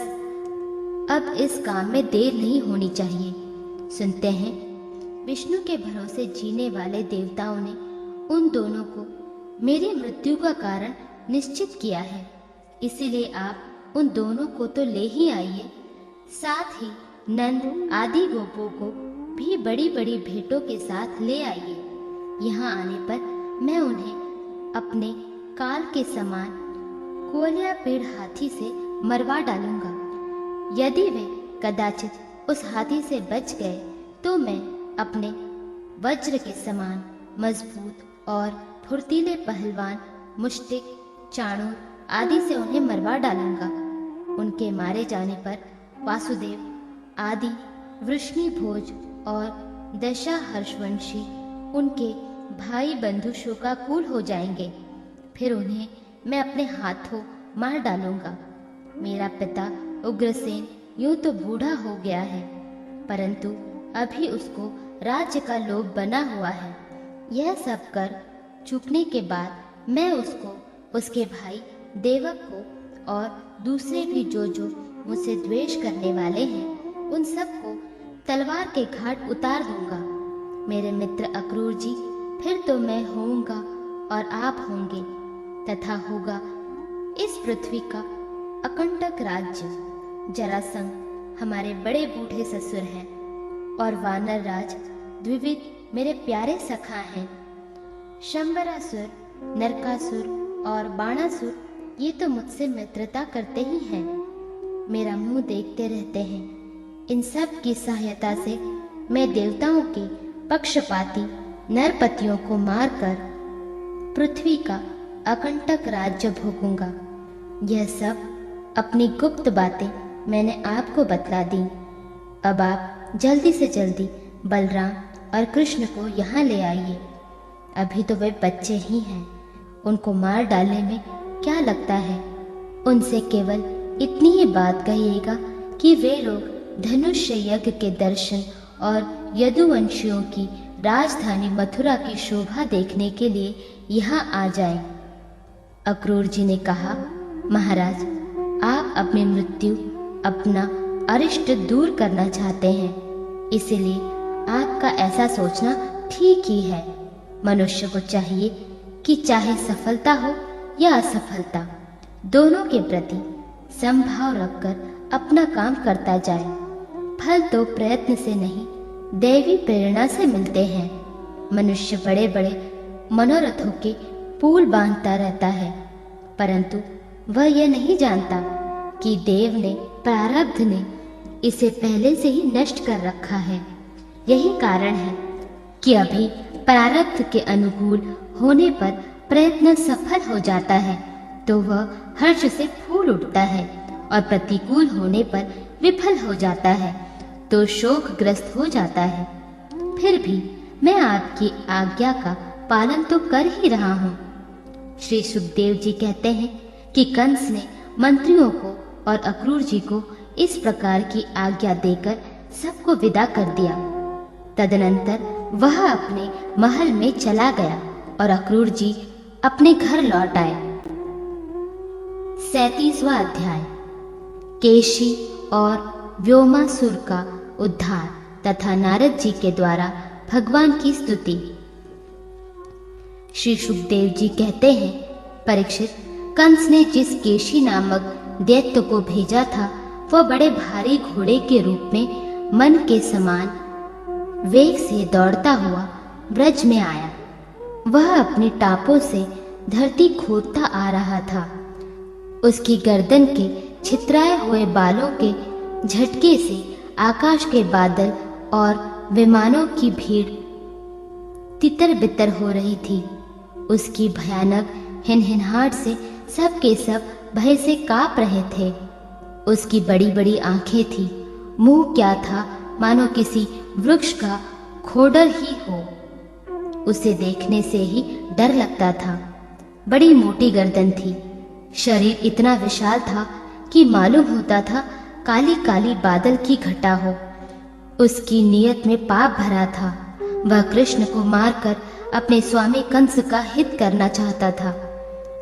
अब इस काम में देर नहीं होनी चाहिए। सुनते हैं, विष्णु के भरोसे जीने वाले देवताओं ने उन दोनों को मेरी मृत्यु का कारण निश्चित किया है, इसीलिए आप उन दोनों को तो ले ही आइए, साथ ही नंद आदि गोपों को भी बड़ी बड़ी भेंटों के साथ ले आइए। यहाँ आने पर मैं उन्हें अपने काल के समान कोलिया पेड़ हाथी से मरवा डालूंगा। यदि वे कदाचित उस हाथी से बच गए तो मैं अपने वज्र के समान मजबूत और फुर्तीले पहलवान मुष्टिक, चाणूर आदि से उन्हें मरवा डालूंगा। उनके मारे जाने पर वासुदेव आदि वृष्णिभोज और दशा हर्षवंशी उनके भाई बंधु शोकाकुल हो जाएंगे। फिर उन्हें मैं अपने हाथों मार डालूंगा। मेरा पिता उग्रसेन यूं तो बूढ़ा हो गया है, परंतु अभी उसको राज्य का लोभ बना हुआ है। यह सब कर चुकने के बाद मैं उसको, उसके भाई देवक को और दूसरे भी जो मुझसे द्वेष करने वाले हैं उन सबको तलवार के घाट उतार दूंगा। मेरे मित्र अक्रूर जी, फिर तो मैं होऊंगा और आप होंगे, तथा होगा इस पृथ्वी का अकंटक राज्य। जरासंध हमारे बड़े बूढ़े ससुर हैं और वानर राज द्विविद मेरे प्यारे सखा हैं। शंबरासुर, नरकासुर और बाणासुर ये तो मुझसे मित्रता करते ही हैं, मेरा मुंह देखते रहते हैं। इन सब की सहायता से मैं देवताओं के पक्षपाती नरपतियों को मारकर पृथ्वी का अकंटक राज्य भोगूंगा। यह सब अपनी गुप्त बातें मैंने आपको बतला दी। अब आप जल्दी से जल्दी बलराम और कृष्ण को यहाँ ले आइए। अभी तो वे बच्चे ही हैं, उनको मार डालने में क्या लगता है। उनसे केवल इतनी ही बात कहिएगा कि वे लोग धनुष यज्ञ के दर्शन और यदुवंशियों की राजधानी मथुरा की शोभा देखने के लिए यहाँ आ जाएं। अक्रूर जी ने कहा, महाराज, आप अपनी मृत्यु, अपना अरिष्ट दूर करना चाहते हैं, इसलिए आपका ऐसा सोचना ठीक ही है। मनुष्य को चाहिए कि चाहे सफलता हो या असफलता, दोनों के प्रति समभाव रखकर अपना काम करता जाए। फल तो प्रयत्न से नहीं, दैवी प्रेरणा से मिलते हैं। मनुष्य बड़े बड़े मनोरथों के पुल बांधता रहता है, परंतु वह यह नहीं जानता कि देव ने, प्रारब्ध ने इसे पहले से ही नष्ट कर रखा है। यही कारण है कि अभी प्रारब्ध के अनुकूल होने पर प्रयत्न सफल हो जाता है तो वह हर्ष से फूल उठता है, और प्रतिकूल होने पर विफल हो जाता है तो शोकग्रस्त हो जाता है। फिर भी मैं आपकी आज्ञा का पालन तो कर ही रहा हूँ। श्री सुखदेव जी कहते हैं कि कंस ने मंत्रियों को और अक्रूर जी को इस प्रकार की आज्ञा देकर सबको विदा कर दिया। तदनंतर वह अपने महल में चला गया और अक्रूर जी अपने घर लौट आए। 37वां अध्याय, केशी और व्योमासुर का उद्धार तथा नारद जी के द्वारा भगवान की स्तुति। श्री सुखदेव जी कहते हैं, परीक्षित, कंस ने जिस केशी नामक दैत्य को भेजा था वह बड़े भारी घोड़े के रूप में मन के समान वेग से दौड़ता हुआ ब्रज में आया। वह अपनी टापों से धरती खोदता आ रहा था। उसकी गर्दन के छितराए हुए बालों के झटके से आकाश के बादल और विमानों की भीड़ तितर बितर हो रही थी। उसकी भयानक हिनहिनाहट से सब के सब भय से कांप रहे थे। उसकी बड़ी बड़ी आंखें थी, मुंह क्या था मानो किसी वृक्ष का खोडर ही हो। उसे देखने से ही डर लगता था। बड़ी मोटी गर्दन थी, शरीर इतना विशाल था कि मालूम होता था काली काली बादल की घटा हो। उसकी नीयत में पाप भरा था। वह कृष्ण को मारकर अपने स्वामी कंस का हित करना चाहता था।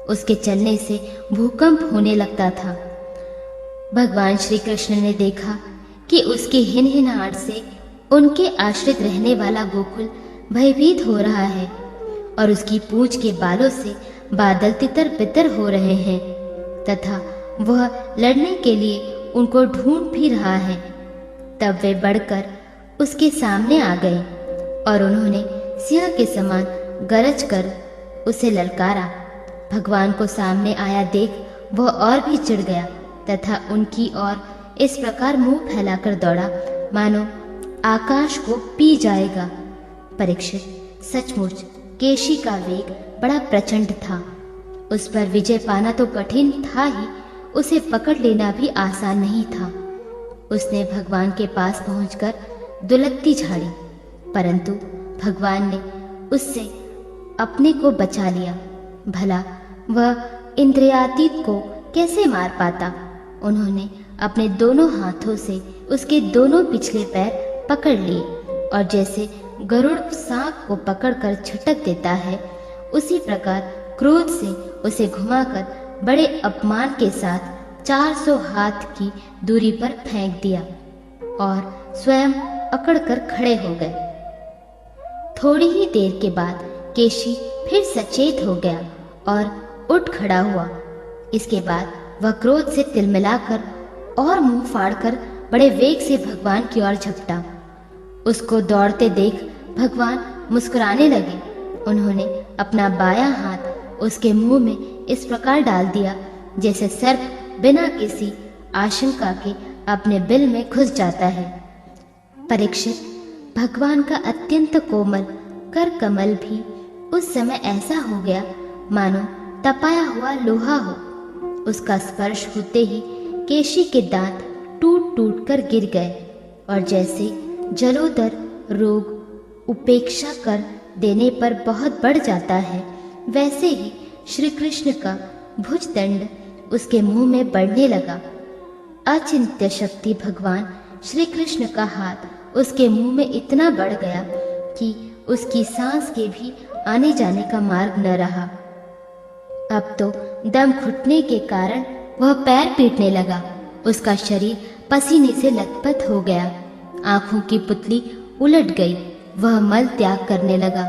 उसके चलने से भूकंप होने लगता था। भगवान श्री कृष्ण ने देखा कि उसकी हिनहिनाहट से उनके आश्रित रहने वाला गोकुल भयभीत हो रहा है और उसकी पूंछ के बालों से बादल तितर बितर हो रहे हैं तथा वह लड़ने के लिए उनको ढूंढ भी रहा है। तब वे बढ़कर उसके सामने आ गए और उन्होंने सिंह के समान गरज कर उसे ललकारा। भगवान को सामने आया देख वह और भी चिढ़ गया तथा उनकी ओर इस प्रकार मुंह फैलाकर दौड़ा मानो आकाश को पी जाएगा। परीक्षित, सचमुच केशी का वेग बड़ा प्रचंड था। उस पर विजय पाना तो कठिन था ही, उसे पकड़ लेना भी आसान नहीं था। उसने भगवान के पास पहुंचकर दुलत्ती झाड़ी, परंतु भगवान ने उससे अपने को बचा लिया। भला वह इंद्रियातीत को कैसे मार पाता। उन्होंने अपने दोनों हाथों से उसके दोनों पिछले पैर पकड़ लिए और जैसे गरुड़ सांप को पकड़कर झटक देता है, उसी प्रकार क्रोध से उसे घुमाकर बड़े अपमान के साथ 400 हाथ की दूरी पर फेंक दिया और स्वयं अकड़कर खड़े हो गए। थोड़ी ही देर के बाद केशी फिर सचेत हो गया और उठ खड़ा हुआ। इसके बाद वह क्रोध से तिलमिलाकर और मुंह फाड़कर बड़े वेग से भगवान की ओर झपटा। उसको दौड़ते देख भगवान मुस्कुराने लगे। उन्होंने अपना बायां हाथ उसके मुंह में इस प्रकार डाल दिया जैसे सर्प बिना किसी आशंका के अपने बिल में घुस जाता है। परीक्षित, भगवान का अत्यंत कोमल कर कमल भी उस समय ऐसा हो गया मानो तपाया हुआ लोहा हो। उसका स्पर्श होते ही केशी के दांत टूट टूट कर गिर गए और जैसे जलोदर रोग उपेक्षा कर देने पर बहुत बढ़ जाता है, वैसे ही श्री कृष्ण का भुजदंड उसके मुंह में बढ़ने लगा। अचिंत्य शक्ति भगवान श्री कृष्ण का हाथ उसके मुंह में इतना बढ़ गया कि उसकी सांस के भी आने जाने का मार्ग न रहा। अब तो दम घुटने के कारण वह पैर पीटने लगा। उसका शरीर पसीने से लथपथ हो गया। आंखों की पुतली उलट गई। वह मल त्याग करने लगा।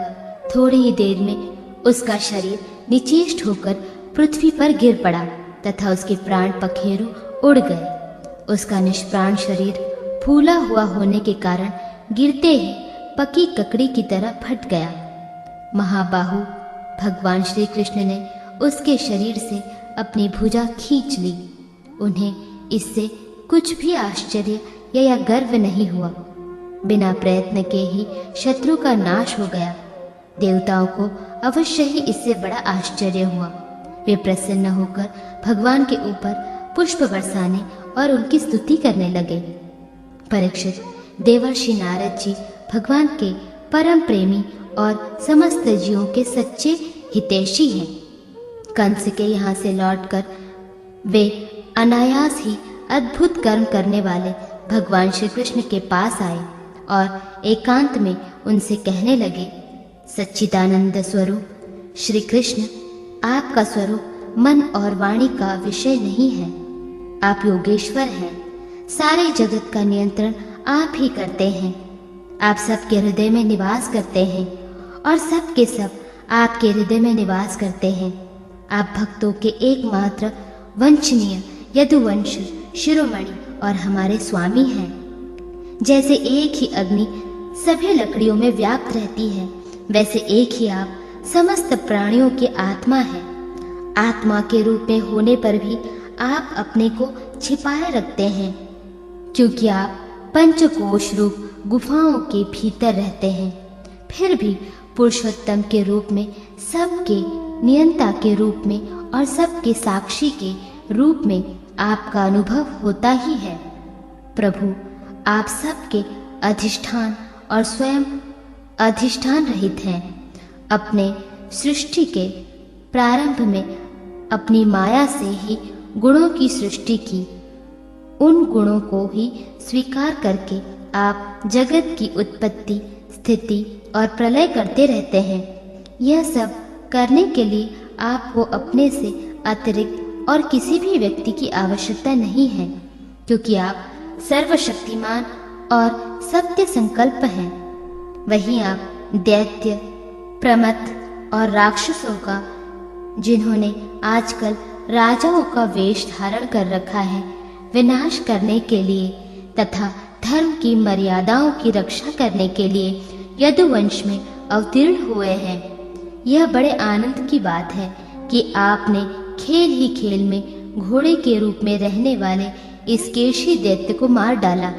थोड़ी ही देर में उसका शरीर निचेष्ट होकर पृथ्वी पर गिर पड़ा तथा उसके प्राण पखेरु उड़ गए। उसका निष्प्राण शरीर फूला हुआ होने के कारण गिरते ही पकी ककड़ी की तरह फट गया। महाबाहु भगवान श्री कृष्ण ने उसके शरीर से अपनी भुजा खींच ली। उन्हें इससे कुछ भी आश्चर्य या गर्व नहीं हुआ। बिना प्रयत्न के ही शत्रु का नाश हो गया। देवताओं को अवश्य ही इससे बड़ा आश्चर्य हुआ। वे प्रसन्न होकर भगवान के ऊपर पुष्प बरसाने और उनकी स्तुति करने लगे। परीक्षित, देवर्षि नारद जी भगवान के परम प्रेमी और समस्त जीवों के सच्चे हितैषी हैं। कंस के यहाँ से लौटकर वे अनायास ही अद्भुत कर्म करने वाले भगवान श्री कृष्ण के पास आए और एकांत में उनसे कहने लगे, सच्चिदानंद स्वरूप श्री कृष्ण, आपका स्वरूप मन और वाणी का विषय नहीं है। आप योगेश्वर हैं। सारे जगत का नियंत्रण आप ही करते हैं। आप सबके हृदय में निवास करते हैं और सब के सब आपके हृदय में निवास करते हैं। आप भक्तों के एकमात्र वंशनीय यदुवंश शिरोमणि और हमारे स्वामी हैं। जैसे एक ही अग्नि सभी लकड़ियों में व्याप्त रहती है, वैसे एक ही आप समस्त प्राणियों की आत्मा है। आत्मा के रूप में होने पर भी आप अपने को छिपाए रखते हैं, क्योंकि आप पंचकोश रूप गुफाओं के भीतर रहते हैं। फिर भी पुरुषोत्तम के रूप में, सबके नियंता के रूप में और सबके साक्षी के रूप में आपका अनुभव होता ही है। प्रभु, आप सबके अधिष्ठान और स्वयं अधिष्ठान रहित हैं। अपने सृष्टि के प्रारंभ में अपनी माया से ही गुणों की सृष्टि की। उन गुणों को ही स्वीकार करके आप जगत की उत्पत्ति, स्थिति और प्रलय करते रहते हैं। यह सब करने के लिए आपको अपने से अतिरिक्त और किसी भी व्यक्ति की आवश्यकता नहीं है, क्योंकि आप सर्वशक्तिमान और सत्य संकल्प हैं। वहीं आप दैत्य, प्रमथ और राक्षसों का, जिन्होंने आजकल राजाओं का वेश धारण कर रखा है, विनाश करने के लिए तथा धर्म की मर्यादाओं की रक्षा करने के लिए यदुवंश में अवतीर्ण हुए हैं। यह बड़े आनंद की बात है कि आपने खेल ही खेल में घोड़े के रूप में रहने वाले इस केशी दैत्य को मार डाला।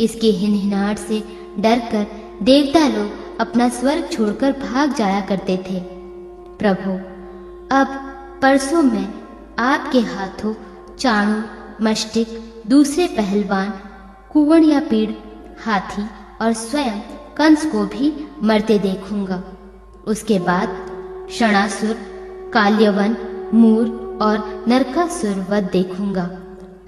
इसके हिनहिनाहट से डरकर देवता लोग अपना स्वर्ग छोड़कर भाग जाया करते थे। प्रभु, अब परसों में आपके हाथों चाणू, मस्तिष्क, दूसरे पहलवान, कुंवर या पीड़, हाथी और स्वयं कंस को भी मरते देखूंगा। उसके बाद शणासुर, काल्यवन, मूर और नरकासुर वध देखूंगा।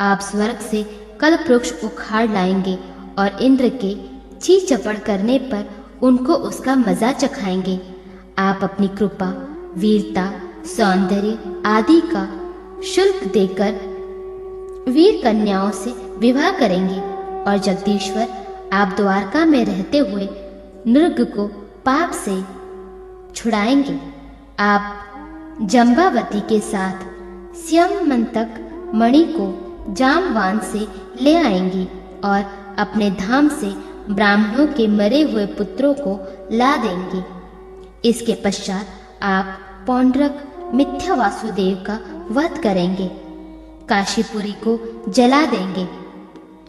आप स्वर्ग से कल्प वृक्ष उखाड़ लाएंगे और इंद्र के ची चपड़ करने पर उनको उसका मजा चखाएंगे। आप अपनी कृपा, वीरता, सौंदर्य आदि का शुल्क देकर वीर कन्याओं से विवाह करेंगे और जगदीश्वर, आप द्वारका में रहते हुए नृग को पाप से छुड़ाएंगे। आप जंबावती के साथ स्यमंतक मणि को जामवान से ले आएंगी और अपने धाम से ब्राह्मणों के मरे हुए पुत्रों को ला देंगे। इसके पश्चात आप पौंड्रक मिथ्या वासुदेव का वध करेंगे, काशीपुरी को जला देंगे।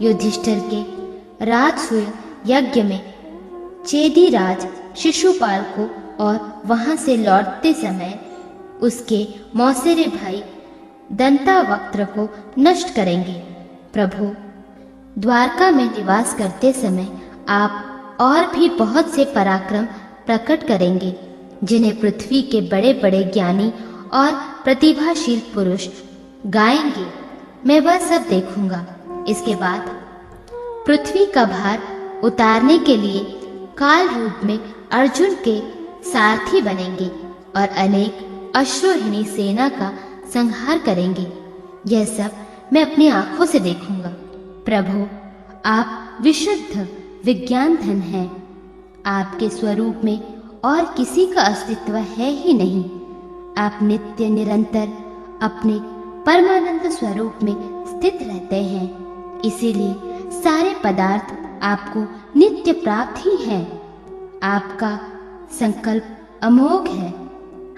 युधिष्ठिर के राजसूय यज्ञ में चेदीराज शिशुपाल को और वहां से लौटते समय उसके मौसेरे भाई दंतावक्त्र को नष्ट करेंगे। प्रभु, द्वारका में निवास करते समय आप और भी बहुत से पराक्रम प्रकट करेंगे, जिन्हें पृथ्वी के बड़े बड़े ज्ञानी और प्रतिभाशील पुरुष गाएंगे। मैं वह सब देखूंगा। इसके बाद पृथ्वी का भार उतारने के लिए काल रूप में अर्जुन के सारथी बनेंगे और अनेक अश्वहिणी सेना का संहार करेंगे। यह सब मैं अपनी आंखों से देखूंगा। प्रभु, आप विशुद्ध विज्ञान धन हैं। आपके स्वरूप में और किसी का अस्तित्व है ही नहीं। आप नित्य निरंतर अपने परमानंद स्वरूप में स्थित रहते हैं, इसीलिए सारे पदार्थ आपको नित्य प्राप्त ही हैं। आपका संकल्प अमोघ है।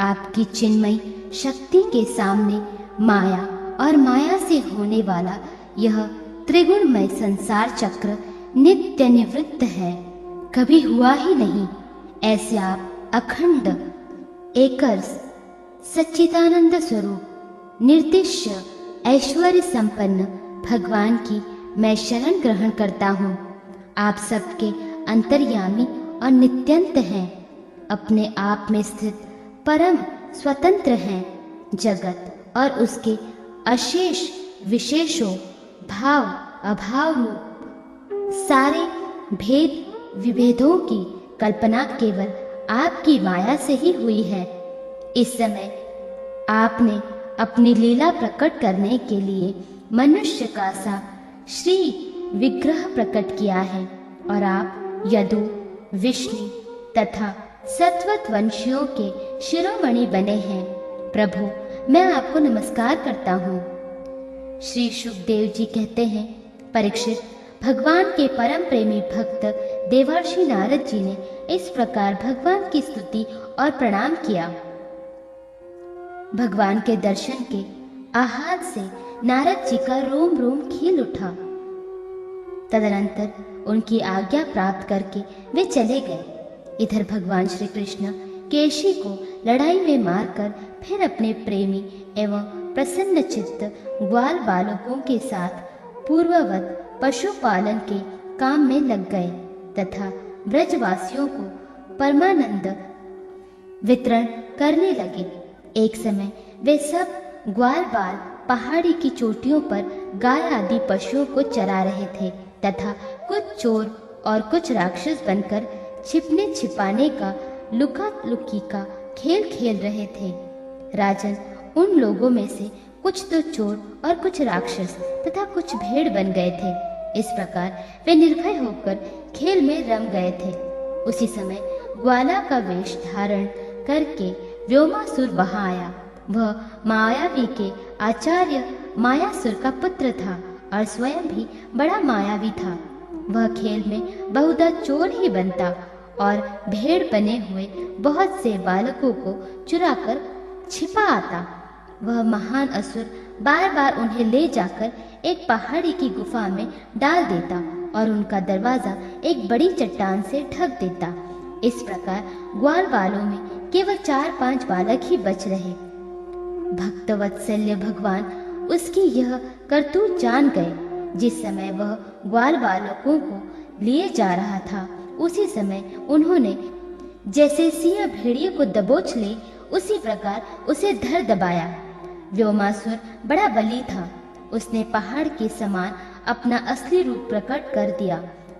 आपकी चिन्मयी शक्ति के सामने माया और माया से होने वाला यह त्रिगुणमय संसार चक्र नित्य निवृत्त है, कभी हुआ ही नहीं। ऐसे आप अखंड एकर्ष सच्चिदानंद स्वरूप निर्दिश्य ऐश्वर्य संपन्न भगवान की मैं शरण ग्रहण करता हूँ। आप सबके अंतर्यामी और नित्यंत हैं, अपने आप में स्थित परम स्वतंत्र हैं। जगत और उसके अशेष विशेषों, भाव अभाव रूप सारे भेद विभेदों की कल्पना केवल आपकी माया से ही हुई है। इस समय आपने अपनी लीला प्रकट करने के लिए मनुष्य का सा श्री विग्रह प्रकट किया है और आप यदु, विष्णु तथा सत्वत वंशियों के शिरोमणि बने हैं। प्रभु, मैं आपको नमस्कार करता हूँ। श्री सुखदेव जी कहते हैं, परीक्षित, भगवान के परम प्रेमी भक्त देवर्षि नारद जी ने इस प्रकार भगवान की स्तुति और प्रणाम किया। भगवान के दर्शन के आह्लाद से नारद जी का रोम रोम खिल उठा। तदनंतर उनकी आज्ञा प्राप्त करके वे चले गए। इधर भगवान श्री कृष्ण केशी को लड़ाई में मारकर फिर अपने प्रेमी एवं प्रसन्न चित्त ग्वाल बालकों के साथ पूर्ववत पशुपालन के काम में लग गए तथा ब्रजवासियों को परमानंद वितरण करने लगे। एक समय वे सब ग्वाल बाल पहाड़ी की चोटियों पर गाय आदि पशुओं को चरा रहे थे तथा कुछ चोर और कुछ राक्षस बनकर छिपने छिपाने का लुका लुकी का खेल खेल रहे थे। राजन, उन लोगों में से कुछ तो चोर और कुछ राक्षस तथा कुछ भेड़ बन गए थे। इस प्रकार वे निर्भय होकर खेल में रम गए थे। उसी समय ग्वाला का वेश धारण करके व्योमासुर वहां आया। वह मायावी के आचार्य मायासुर का पुत्र था और स्वयं भी बड़ा मायावी था। वह खेल में बहुधा चोर ही बनता और भेड़ बने हुए बहुत से बालकों को चुराकर छिपा आता। वह महान असुर बार बार उन्हें ले जाकर एक पहाड़ी की गुफा में डाल देता और उनका दरवाजा एक बड़ी चट्टान से ढक देता। इस प्रकार ग्वाल बालों में केवल 4-5 बालक ही बच रहे। भक्तवत्सल्य भगवान उसकी यह करतूत जान गए। जिस समय वह ग्वाल बालकों को लिए जा रहा था, उसी समय उन्होंने जैसे सिंह भेड़िए को दबोच ले, उसी प्रकार उसे धर दबाया। व्योमासुर बड़ा बली था। उसने पहाड़ के समान अपना असली रूप प्रकट कर दिया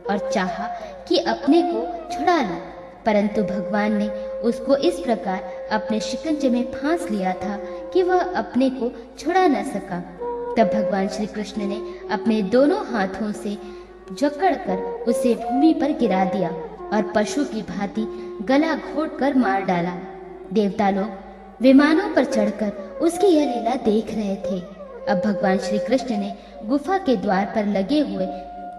और चाहा कि अपने को छुड़ा ले, परंतु भगवान ने उसको इस प्रकार अपने शिकंजे में फांस लिया था कि वह अपने को छुड़ा न सका। तब भगवान श्री कृष्ण ने अपने दोनों हाथों से जकड़कर उसे भूमि पर गिरा दिया और पशु की भांति गला घोंटकर मार डाला। देवता लोग विमानों पर चढ़कर उसकी यह लीला देख रहे थे। अब भगवान श्री कृष्ण ने गुफा के द्वार पर लगे हुए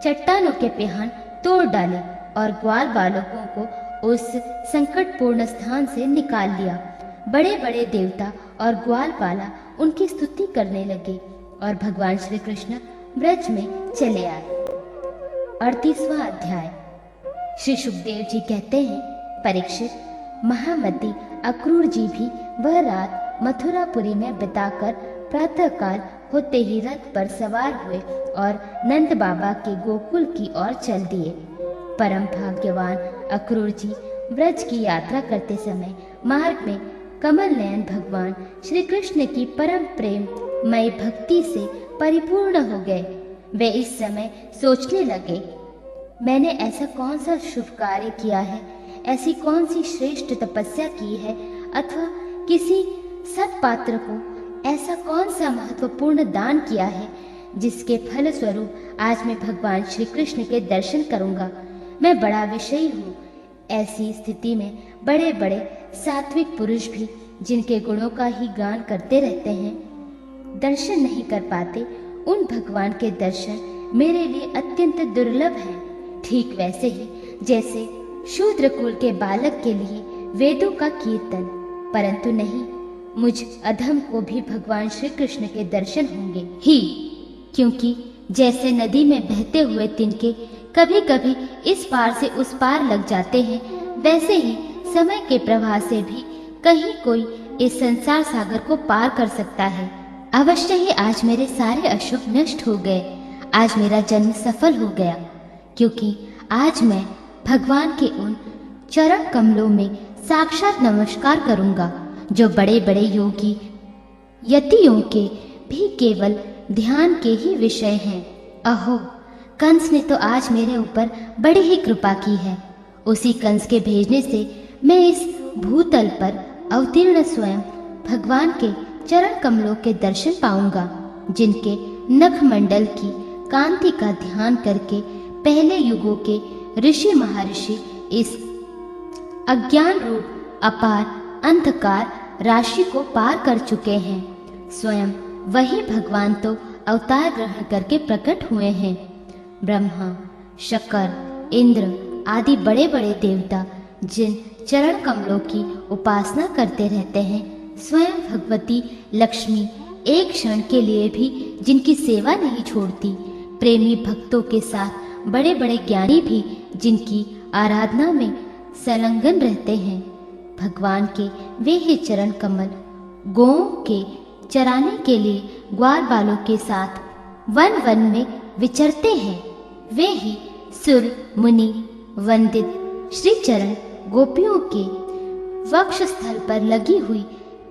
चट्टानों के पेहन तोड़ डाले और ग्वाल बालकों को उस संकटपूर्ण स्थान से निकाल लिया। बड़े बड़े देवता और ग्वाल बाला उनकी स्तुति करने लगे और भगवान श्री कृष्ण ब्रज में चले आए। 38वां अध्याय। श्री सुखदेव जी कहते हैं, परीक्षित, महामती अक्रूर जी भी वह रात मथुरापुरी में बिताकर प्रातःकाल होते ही रथ पर सवार हुए और नंद बाबा के गोकुल की ओर चल दिए। परम भाग्यवान अक्रूर जी ब्रज की यात्रा करते समय मार्ग में कमल नयन भगवान श्री कृष्ण की परम प्रेम मय भक्ति से परिपूर्ण हो गए। वे इस समय सोचने लगे, मैंने ऐसा कौन सा शुभ कार्य किया है, ऐसी कौन सी श्रेष्ठ तपस्या की है, अथवा किसी सत्पात्र को ऐसा कौन सा महत्वपूर्ण दान किया है जिसके फल स्वरूप आज मैं भगवान श्री कृष्ण के दर्शन करूंगा। मैं बड़ा विषयी हूँ। ऐसी स्थिति में बड़े बड़े सात्विक पुरुष भी जिनके गुणों का ही गान करते रहते हैं, दर्शन नहीं कर पाते। उन भगवान के दर्शन मेरे लिए अत्यंत दुर्लभ हैं। ठीक वैसे ही जैसे शूद्र कुल के बालक के लिए वेदों का कीर्तन, परंतु नहीं, मुझ अधम को भी भगवान श्री कृष्ण के दर्शन होंगे ही, क्योंकि जैसे नदी में बहते हुए तिनके कभी कभी इस पार से उस पार लग जाते हैं, वैसे ही समय के प्रवाह से भी कहीं कोई इस संसार सागर को पार कर सकता है। अवश्य ही आज मेरे सारे अशुभ नष्ट हो गए। आज मेरा जन्म सफल हो गया, क्योंकि आज मैं भगवान के उन चरण कमलों में साक्षात नमस्कार करूंगा जो बड़े बड़े योगी यतियों के भी केवल ध्यान के ही विषय हैं। अहो, कंस ने तो आज मेरे ऊपर बड़ी ही कृपा की है। उसी कंस के भेजने से मैं इस भूतल पर अवतीर्ण स्वयं भगवान के चरण कमलों के दर्शन पाऊंगा, जिनके नख मंडल की कांति का ध्यान करके पहले युगों के ऋषि महर्षि इस अज्ञान रूप अपार अंधकार राशि को पार कर चुके हैं। स्वयं वही भगवान तो अवतार ग्रहण करके प्रकट हुए हैं। ब्रह्मा, शकर, इंद्र आदि बड़े बड़े देवता जिन चरण कमलों की उपासना करते रहते हैं, स्वयं भगवती लक्ष्मी एक क्षण के लिए भी जिनकी सेवा नहीं छोड़ती, प्रेमी भक्तों के साथ बड़े बड़े ज्ञानी भी जिनकी आराधना में संलग्न रहते हैं, भगवान के वे ही चरण कमल गौओं के चराने के लिए ग्वाल बालों के साथ वन वन में विचरते हैं। वे ही सुर मुनि वंदित श्री चरण गोपियों के वक्ष स्थल पर लगी हुई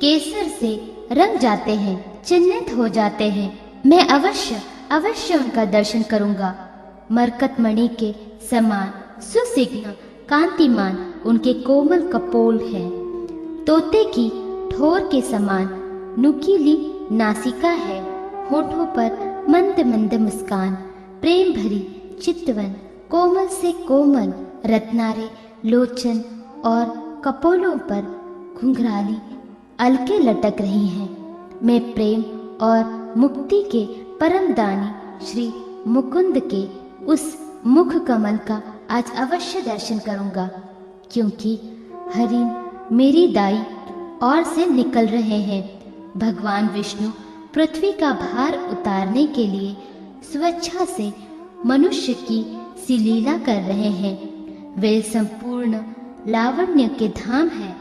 केसर से रंग जाते हैं, चिन्हित हो जाते हैं। मैं अवश्य उनका दर्शन करूंगा। मरकतमणि के समान सुसिग्न कांतिमान उनके कोमल कपोल हैं। तोते की ठोर के समान नुकीली नासिका है। होठों पर मंद मंद मुस्कान, प्रेम भरी चितवन, कोमल से कोमल रत्नारे लोचन और कपोलों पर घुंघराली अलके लटक रही हैं। मैं प्रेम और मुक्ति के परम दानी श्री मुकुंद के उस मुख कमल का आज अवश्य दर्शन करूंगा, क्योंकि हरिण मेरी दाई ओर से निकल रहे हैं। भगवान विष्णु पृथ्वी का भार उतारने के लिए स्वेच्छा से मनुष्य की सी लीला कर रहे हैं। वे संपूर्ण लावण्य के धाम हैं,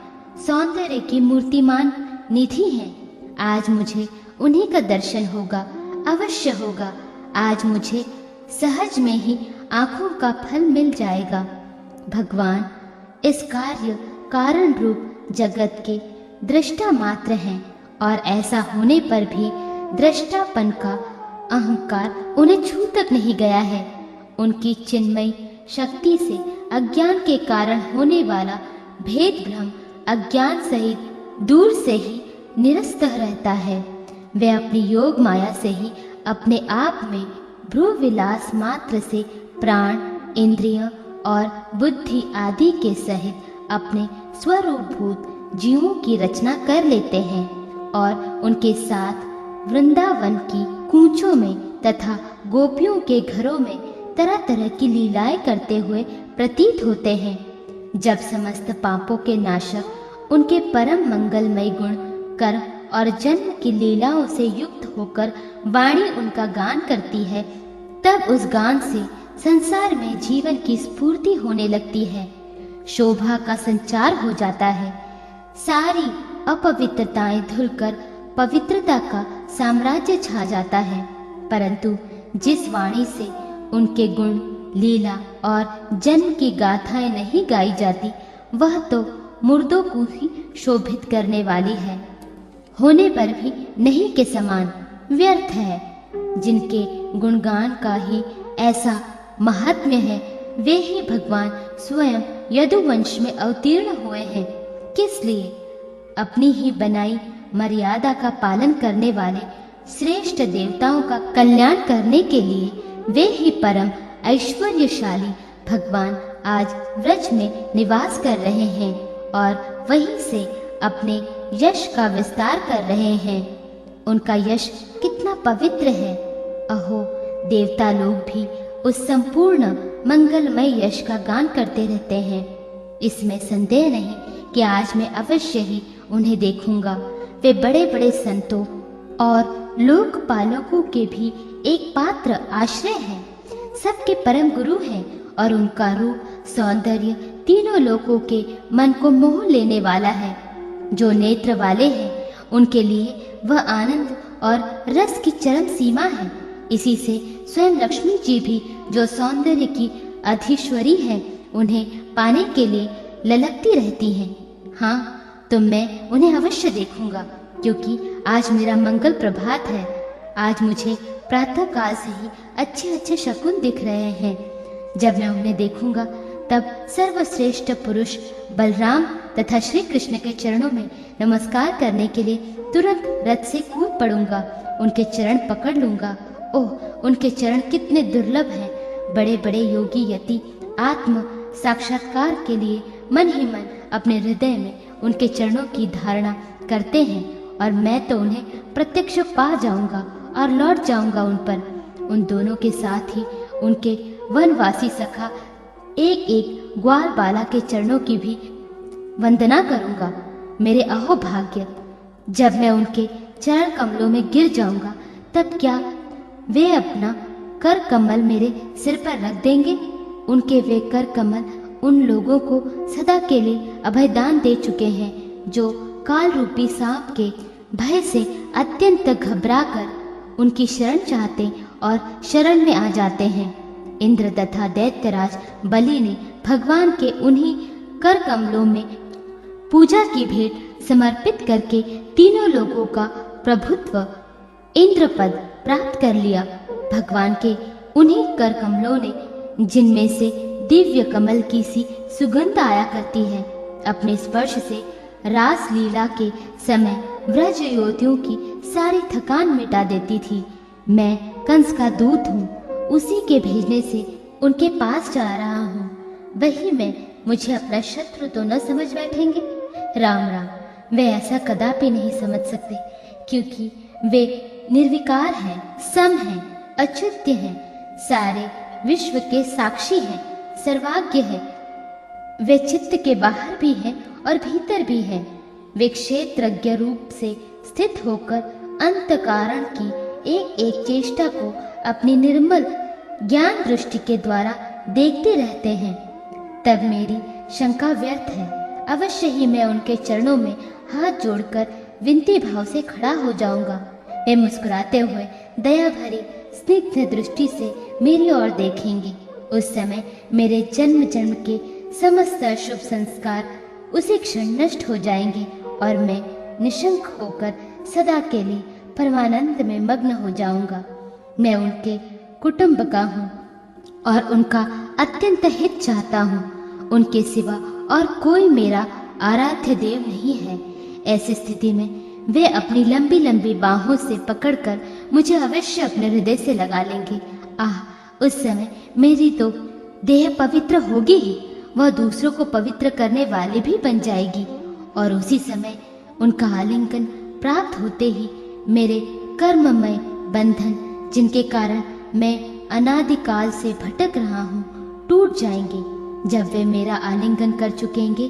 सौंदर्य की मूर्तिमान निधि हैं। आज मुझे उन्हीं का दर्शन होगा, अवश्य होगा। आज मुझे सहज में ही आंखों का फल मिल जाएगा। भगवान इस कार्य कारण रूप जगत के दृष्टा मात्र हैं, और ऐसा होने पर भी दृष्टापन का अहंकार उन्हें छू तक नहीं गया है। उनकी चिन्मयी शक्ति से अज्ञान के कारण होने वाला भेद भ्रम अज्ञान सहित दूर से ही निरस्त रहता है। वे अपनी योग माया से ही अपने आप में भ्रू विलास मात्र से प्राण, इंद्रिय और बुद्धि आदि के सहित अपने स्वरूपभूत जीवों की रचना कर लेते हैं, और उनके साथ वृंदावन की कूंचों में तथा गोपियों के घरों में तरह तरह की लीलाएं करते हुए प्रतीत होते हैं। जब समस्त पापों के नाशक उनके परम मंगलमय गुण, कर्म और जन्म की लीलाओं से युक्त होकर वाणी उनका गान करती है, तब उस गान से संसार में जीवन की स्फूर्ति होने लगती है, शोभा का संचार हो जाता है। सारी अपवित्रताएं धुलकर पवित्रता का साम्राज्य छा जाता है। परंतु जिस वाणी से उनके गुण, लीला और जन्म की गाथाएं नहीं गाई जाती, वह तो मुर्दों को ही शोभित करने वाली है, होने पर भी नहीं के समान व्यर्थ है। जिनके गुणगान का ही ऐसा महात्म्य है, वे ही भगवान स्वयं यदुवंश में अवतीर्ण हुए हैं। किस लिए? अपनी ही बनाई मर्यादा का पालन करने वाले श्रेष्ठ देवताओं का कल्याण करने के लिए वे ही परम ऐश्वर्यशाली भगवान आज व्रज में निवास कर रहे हैं, और वहीं से अपने यश का विस्तार कर रहे हैं। उनका यश कितना पवित्र है। अहो, देवता लोग भी उस संपूर्ण मंगलमय यश का गान करते रहते हैं। इसमें संदेह नहीं कि आज मैं अवश्य ही उन्हें देखूंगा। वे बड़े बड़े संतों और लोकपालकों के भी एक पात्र आश्रय है, सबके परम गुरु हैं, और उनका रूप, सौंदर्य तीनों लोकों के मन को मोह लेने वाला है। जो नेत्र वाले हैं उनके लिए वह आनंद और रस की चरम सीमा है। इसी से स्वयं लक्ष्मी जी भी, जो सौंदर्य की अधीश्वरी है, उन्हें पाने के लिए ललकती रहती हैं। हाँ, तो मैं उन्हें अवश्य देखूंगा, क्योंकि आज मेरा मंगल प्रभात है। आज मुझे प्रातः काल से ही अच्छे अच्छे शकुन दिख रहे हैं। जब मैं उन्हें देखूंगा, तब सर्वश्रेष्ठ पुरुष बलराम तथा श्री कृष्ण के चरणों में नमस्कार करने के लिए तुरंत रथ से कूद पड़ूंगा, उनके चरण पकड़ लूंगा। ओह, उनके चरण कितने दुर्लभ हैं। बड़े बड़े योगी यति आत्म साक्षात्कार के लिए मन ही मन अपने हृदय में उनके चरणों की धारणा करते हैं, और मैं तो उन्हें प्रत्यक्ष पा जाऊंगा और लौट जाऊंगा उन पर। उन दोनों के साथ ही उनके वनवासी सखा एक एक ग्वाल बाला के चरणों की भी वंदना करूंगा। मेरे अहो भाग्य, जब मैं उनके चरण कमलों में गिर जाऊंगा, तब क्या वे अपना कर कमल मेरे सिर पर रख देंगे? उनके वे कर कमल उन लोगों को सदा के लिए अभयदान दे चुके हैं, जो काल रूपी सांप के भय से अत्यंत घबराकर उनकी शरण चाहते और शरण में आ जाते हैं। इंद्र तथा दैत्यराज बलि ने भगवान के उन्हीं कर कमलों में पूजा की भेंट समर्पित करके तीनों लोगों का प्रभुत्व इंद्र पद प्राप्त कर लिया। भगवान के उन्हीं कर कमलों ने, जिनमें से दिव्य कमल की सी सुगंध आया करती है, अपने स्पर्श से रास लीला के समय व्रज युवतियों की सारी थकान मिटा देती थी। मैं कंस का दूत हूँ, उसी के भेजने से उनके पास जा रहा हूँ। वही मैं मुझे अपना शत्रु तो न समझ बैठेंगे। राम राम, वे ऐसा कदापि नहीं समझ सकते, क्योंकि वे निर्विकार हैं, सम हैं, अच्युत्य हैं, सारे विश्व के साक्षी हैं, सर्वाज्ञ हैं। वे चित्त के बाहर भी हैं और भीतर भी हैं। वे क्षेत्रज्ञ रूप से स्थित होकर अंत कारण की एक एक चेष्टा को अपनी निर्मल ज्ञान दृष्टि के द्वारा देखते रहते हैं। तब मेरी शंका व्यर्थ है। अवश्य ही मैं उनके चरणों में हाथ जोड़कर विनती भाव से खड़ा हो जाऊंगा। वे मुस्कुराते हुए दया भरी स्निग्ध दृष्टि से मेरी ओर देखेंगे। उस समय मेरे जन्म जन्म के समस्त अशुभ संस्कार उसी क्षण नष्ट हो जाएंगे और मैं निशंक होकर सदा के लिए परमानंद में मग्न हो जाऊंगा। मैं उनके कुटुंब का हूँ और उनका अत्यंत हित चाहता हूँ। उनके सिवा और कोई मेरा आराध्य देव नहीं है। ऐसी स्थिति में वे अपनी लंबी लंबी बाहों से पकड़कर मुझे अवश्य अपने हृदय से लगा लेंगे। आह, उस समय मेरी तो देह पवित्र होगी ही, वह दूसरों को पवित्र करने वाली भी बन जाएगी। और उसी समय उनका आलिंगन प्राप्त होते ही मेरे कर्ममय बंधन, जिनके कारण मैं अनादिकाल से भटक रहा हूँ, टूट जाएंगे। जब वे मेरा आलिंगन कर चुकेंगे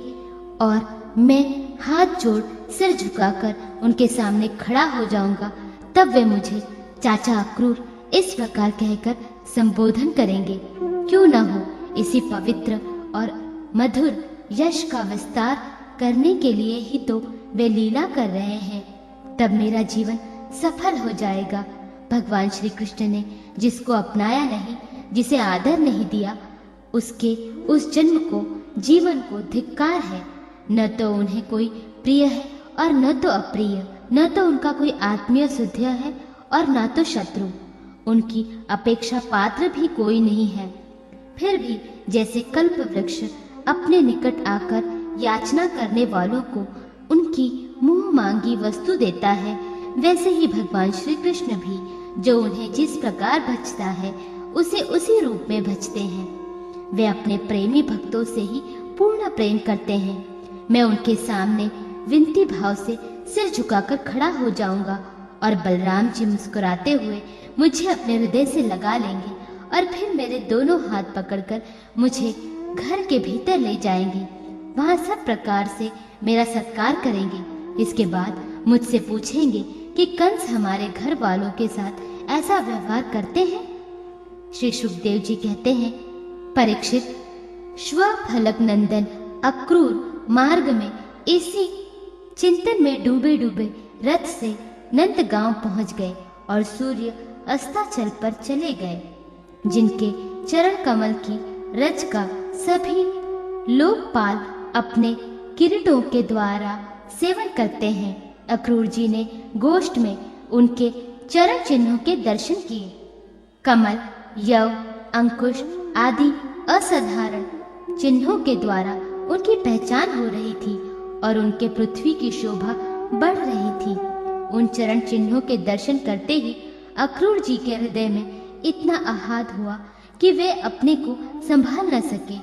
और मैं हाथ जोड़ सिर झुकाकर उनके सामने खड़ा हो जाऊंगा, तब वे मुझे चाचा अक्रूर इस प्रकार कहकर संबोधन करेंगे। क्यों न हो, इसी पवित्र और मधुर यश का विस्तार करने के लिए ही तो वे लीला कर रहे हैं। तब मेरा जीवन सफल हो जाएगा। भगवान श्री कृष्ण ने जिसको अपनाया नहीं, जिसे आदर नहीं दिया, उसके उस जन्म को, जीवन को धिक्कार है। न तो उन्हें कोई प्रिय है और न तो अप्रिय, न तो उनका कोई आत्मीय सुध्य है और न तो शत्रु। उनकी अपेक्षा पात्र भी कोई नहीं है। फिर भी जैसे कल्प वृक्ष अपने निकट आकर याचना करने वालों को उनकी मुंह मांगी वस्तु देता है, वैसे ही भगवान श्री कृष्ण भी जो उन्हें जिस प्रकार भजता है उसे उसी रूप में भजते हैं। वे अपने प्रेमी भक्तों से ही पूर्ण प्रेम करते हैं। मैं उनके सामने विनती भाव से सिर झुकाकर खड़ा हो जाऊंगा और बलराम जी मुस्कुराते हुए मुझे अपने हृदय से लगा लेंगे और फिर मेरे दोनों हाथ पकड़कर मुझे घर के भीतर ले जाएंगे। वहां सब प्रकार से मेरा सत्कार करेंगे। इसके बाद मुझसे पूछेंगे कि कंस हमारे घर वालों के साथ ऐसा व्यवहार करते हैं। श्री सुखदेव जी कहते हैं, परीक्षित, श्वफलक नंदन अक्रूर मार्ग में इसी चिंतन में डूबे डूबे रथ से नंदगांव पहुंच गए और सूर्य अस्ताचल पर चले गए। जिनके चरण कमल की रज का सभी लोकपाल अपने किरीटों के द्वारा सेवन करते हैं। अक्रूर जी ने गोष्ठ में उनके चरण चिन्हों के दर्शन किए। कमल, यव, अंकुश आदि असाधारण चिन्हों के द्वारा उनकी पहचान हो रही थी और उनके पृथ्वी की शोभा बढ़ रही थी। उन चरण चिन्हों के दर्शन करते ही अक्रूर जी के हृदय में इतना आह्लाद हुआ कि वे अपने को संभाल न सके,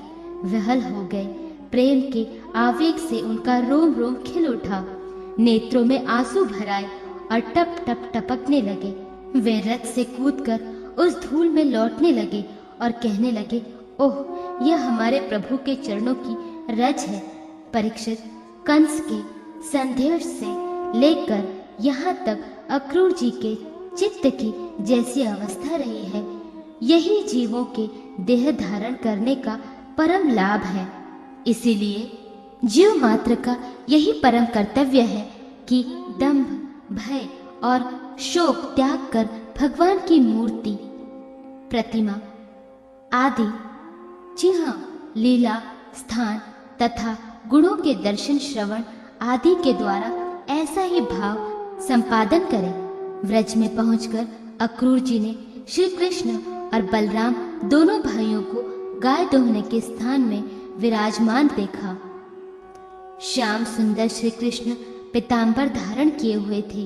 विह्वल हो गए। प्रेम के आवेग से उनका रोम रोम खिल उठा, नेत्रों में आंसू भर आए और टप टप टपकने लगे। वे रथ से कूदकर उस धूल में लौटने लगे और कहने लगे, ओह, यह हमारे प्रभु के चरणों की रज है। परीक्षित, कंस के संदेश से लेकर यहाँ तक अक्रूर जी के चित्त की जैसी अवस्था रही है, यही जीवों के देह धारण करने का परम लाभ है। इसीलिए जीव मात्र का यही परम कर्तव्य है कि दंभ, भय और शोक त्याग कर भगवान की मूर्ति, प्रतिमा आदि चिन्ह, लीला, स्थान तथा गुणों के दर्शन, श्रवण आदि के द्वारा ऐसा ही भाव संपादन करें। व्रज में पहुंचकर अक्रूर जी ने श्री कृष्ण और बलराम दोनों भाइयों को गाय दोहने के स्थान में विराजमान देखा। श्याम सुंदर श्री कृष्ण पीतांबर धारण किए हुए थे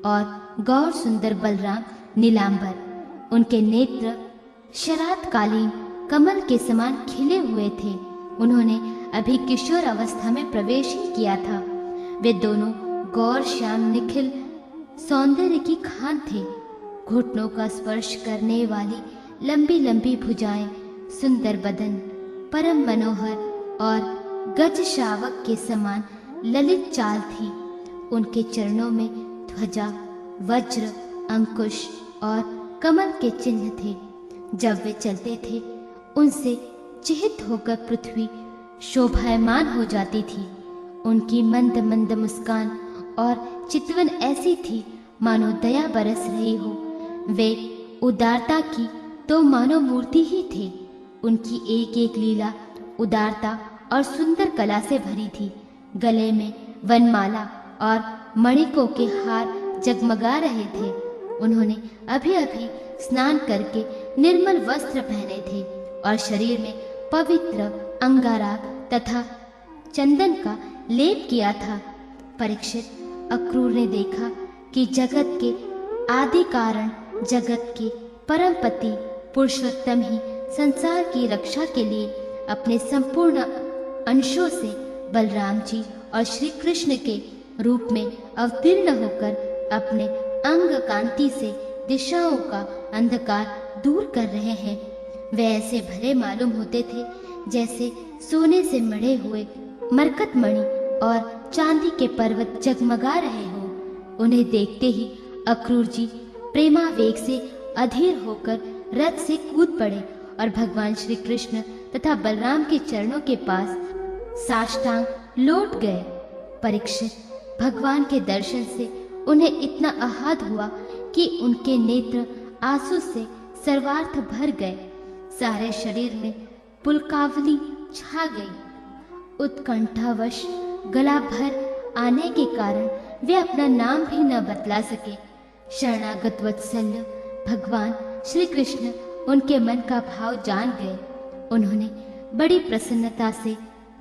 और गौर सुंदर बलराम नीलांबर। उनके नेत्र शरतकालीन कमल के समान खिले हुए थे। उन्होंने अभी किशोर अवस्था में प्रवेश ही किया था। वे दोनों गौर श्याम निखिल सौंदर्य की खान थे। घुटनों का स्पर्श करने वाली लंबी लंबी भुजाएं, सुंदर बदन, परम मनोहर और गज शावक के समान ललित चाल थी। उनके चरणों में ध्वजा, वज्र, अंकुश और कमल के चिन्ह थे। जब वे चलते थे उनसे चिहित होकर पृथ्वी शोभायमान हो जाती थी। उनकी मंद मंद मुस्कान और चितवन ऐसी थी मानो दया बरस रही हो। वे उदारता की तो मानो मूर्ति ही थे। उनकी एक एक लीला उदारता और सुंदर कला से भरी थी। गले में वनमाला और मणिकों के हार जगमगा रहे थे। उन्होंने अभी अभी स्नान करके निर्मल वस्त्र पहने थे और शरीर में पवित्र अंगारा तथा चंदन का लेप किया था। परीक्षित, अक्रूर ने देखा कि जगत के आदि कारण, जगत के परम पति पुरुषोत्तम ही संसार की रक्षा के लिए अपने संपूर्ण अंशों से बलराम जी और श्री कृष्ण के रूप में अवतीर्ण होकर अपने अंग कांति से दिशाओं का अंधकार दूर कर रहे हैं। वे ऐसे भले मालूम होते थे जैसे सोने से मढ़े हुए मरकतमणि और चांदी के पर्वत जगमगा रहे हो। उन्हें देखते ही अक्रूर जी प्रेमावेग से अधीर होकर रथ से कूद पड़े और भगवान श्री कृष्ण तथा बलराम के चरणों के पास साष्टांग लौट गए। परीक्षित, भगवान के दर्शन से उन्हें इतना आह्लाद हुआ कि उनके नेत्र आंसू से सर्वार्थ भर गए। सारे शरीर में पुलकावली छा गई। उत्कंठावश गला भर आने के कारण वे अपना नाम भी न बतला सके। शरणागत वत्सल्य भगवान श्री कृष्ण उनके मन का भाव जान गए। उन्होंने बड़ी प्रसन्नता से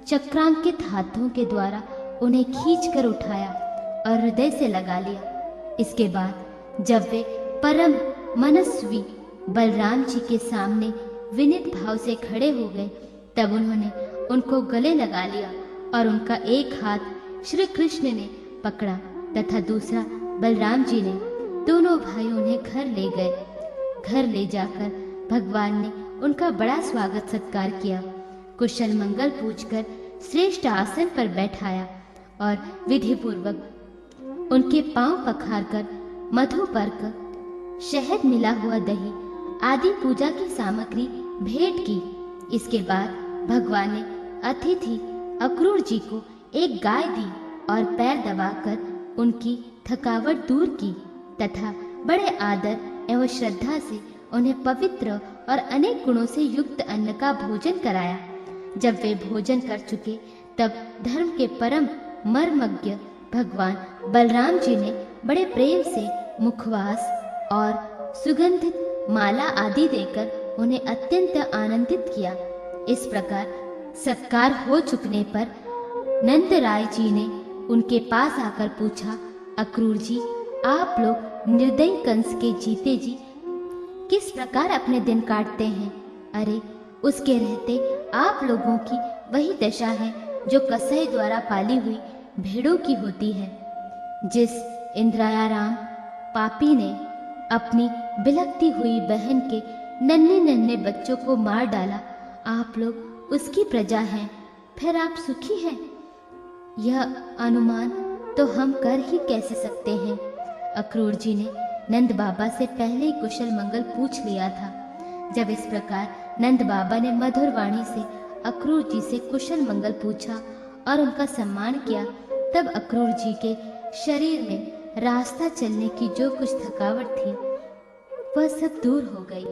चक्रांकित हाथों के द्वारा उन्हें खींचकर उठाया और हृदय से लगा लिया। इसके बाद जब वे परम मनस्वी बलराम जी के सामने विनीत भाव से खड़े हो गए, तब उन्होंने उनको गले लगा लिया और उनका एक हाथ श्री कृष्ण ने पकड़ा तथा दूसरा बलराम जी ने। दोनों भाई उन्हें घर ले गए। घर ले जाकर भगवान ने उनका बड़ा स्वागत सत्कार किया। कुशल मंगल पूछकर श्रेष्ठ आसन पर बैठाया और विधि पूर्वक उनके पांव पखारकर मधु पर्क, शहद मिला हुआ दही आदि पूजा की सामग्री भेंट की। इसके बाद भगवान ने अतिथि अक्रूर जी को एक गाय दी और पैर दबाकर उनकी थकावट दूर की तथा बड़े आदर एवं श्रद्धा से उन्हें पवित्र और अनेक गुणों से युक्त अन्न का भोजन कराया। जब वे भोजन कर चुके तब धर्म के परम मर्मज्ञ भगवान बलराम जी ने बड़े प्रेम से मुखवास और सुगंधित माला आदि देकर उन्हें अत्यंत आनंदित किया। इस प्रकार सत्कार हो चुकने पर नंद राय जी ने उनके पास आकर पूछा, अक्रूर जी, आप लोग निर्दयी कंस के जीते जी किस प्रकार अपने दिन काटते हैं? अरे, उसके रहते आप लोगों की वही दशा है जो कसई द्वारा पाली हुई भेड़ों की होती है। जिस इंद्रायाराम पापी ने अपनी बिलखती हुई बहन के नन्हे नन्हे बच्चों को मार डाला, आप लोग उसकी प्रजा हैं, फिर आप सुखी हैं? यह अनुमान तो हम कर ही कैसे सकते हैं? अक्रूर जी ने नंद बाबा से पहले ही कुशल मंगल पूछ लिया था। जब इस प्रकार नंद बाबा ने मधुर वाणी से अक्रूर जी से कुशल मंगल पूछा और उनका सम्मान किया, तब अक्रूर जी के शरीर में रास्ता चलने की जो कुछ थकावट थी वह सब दूर हो गई।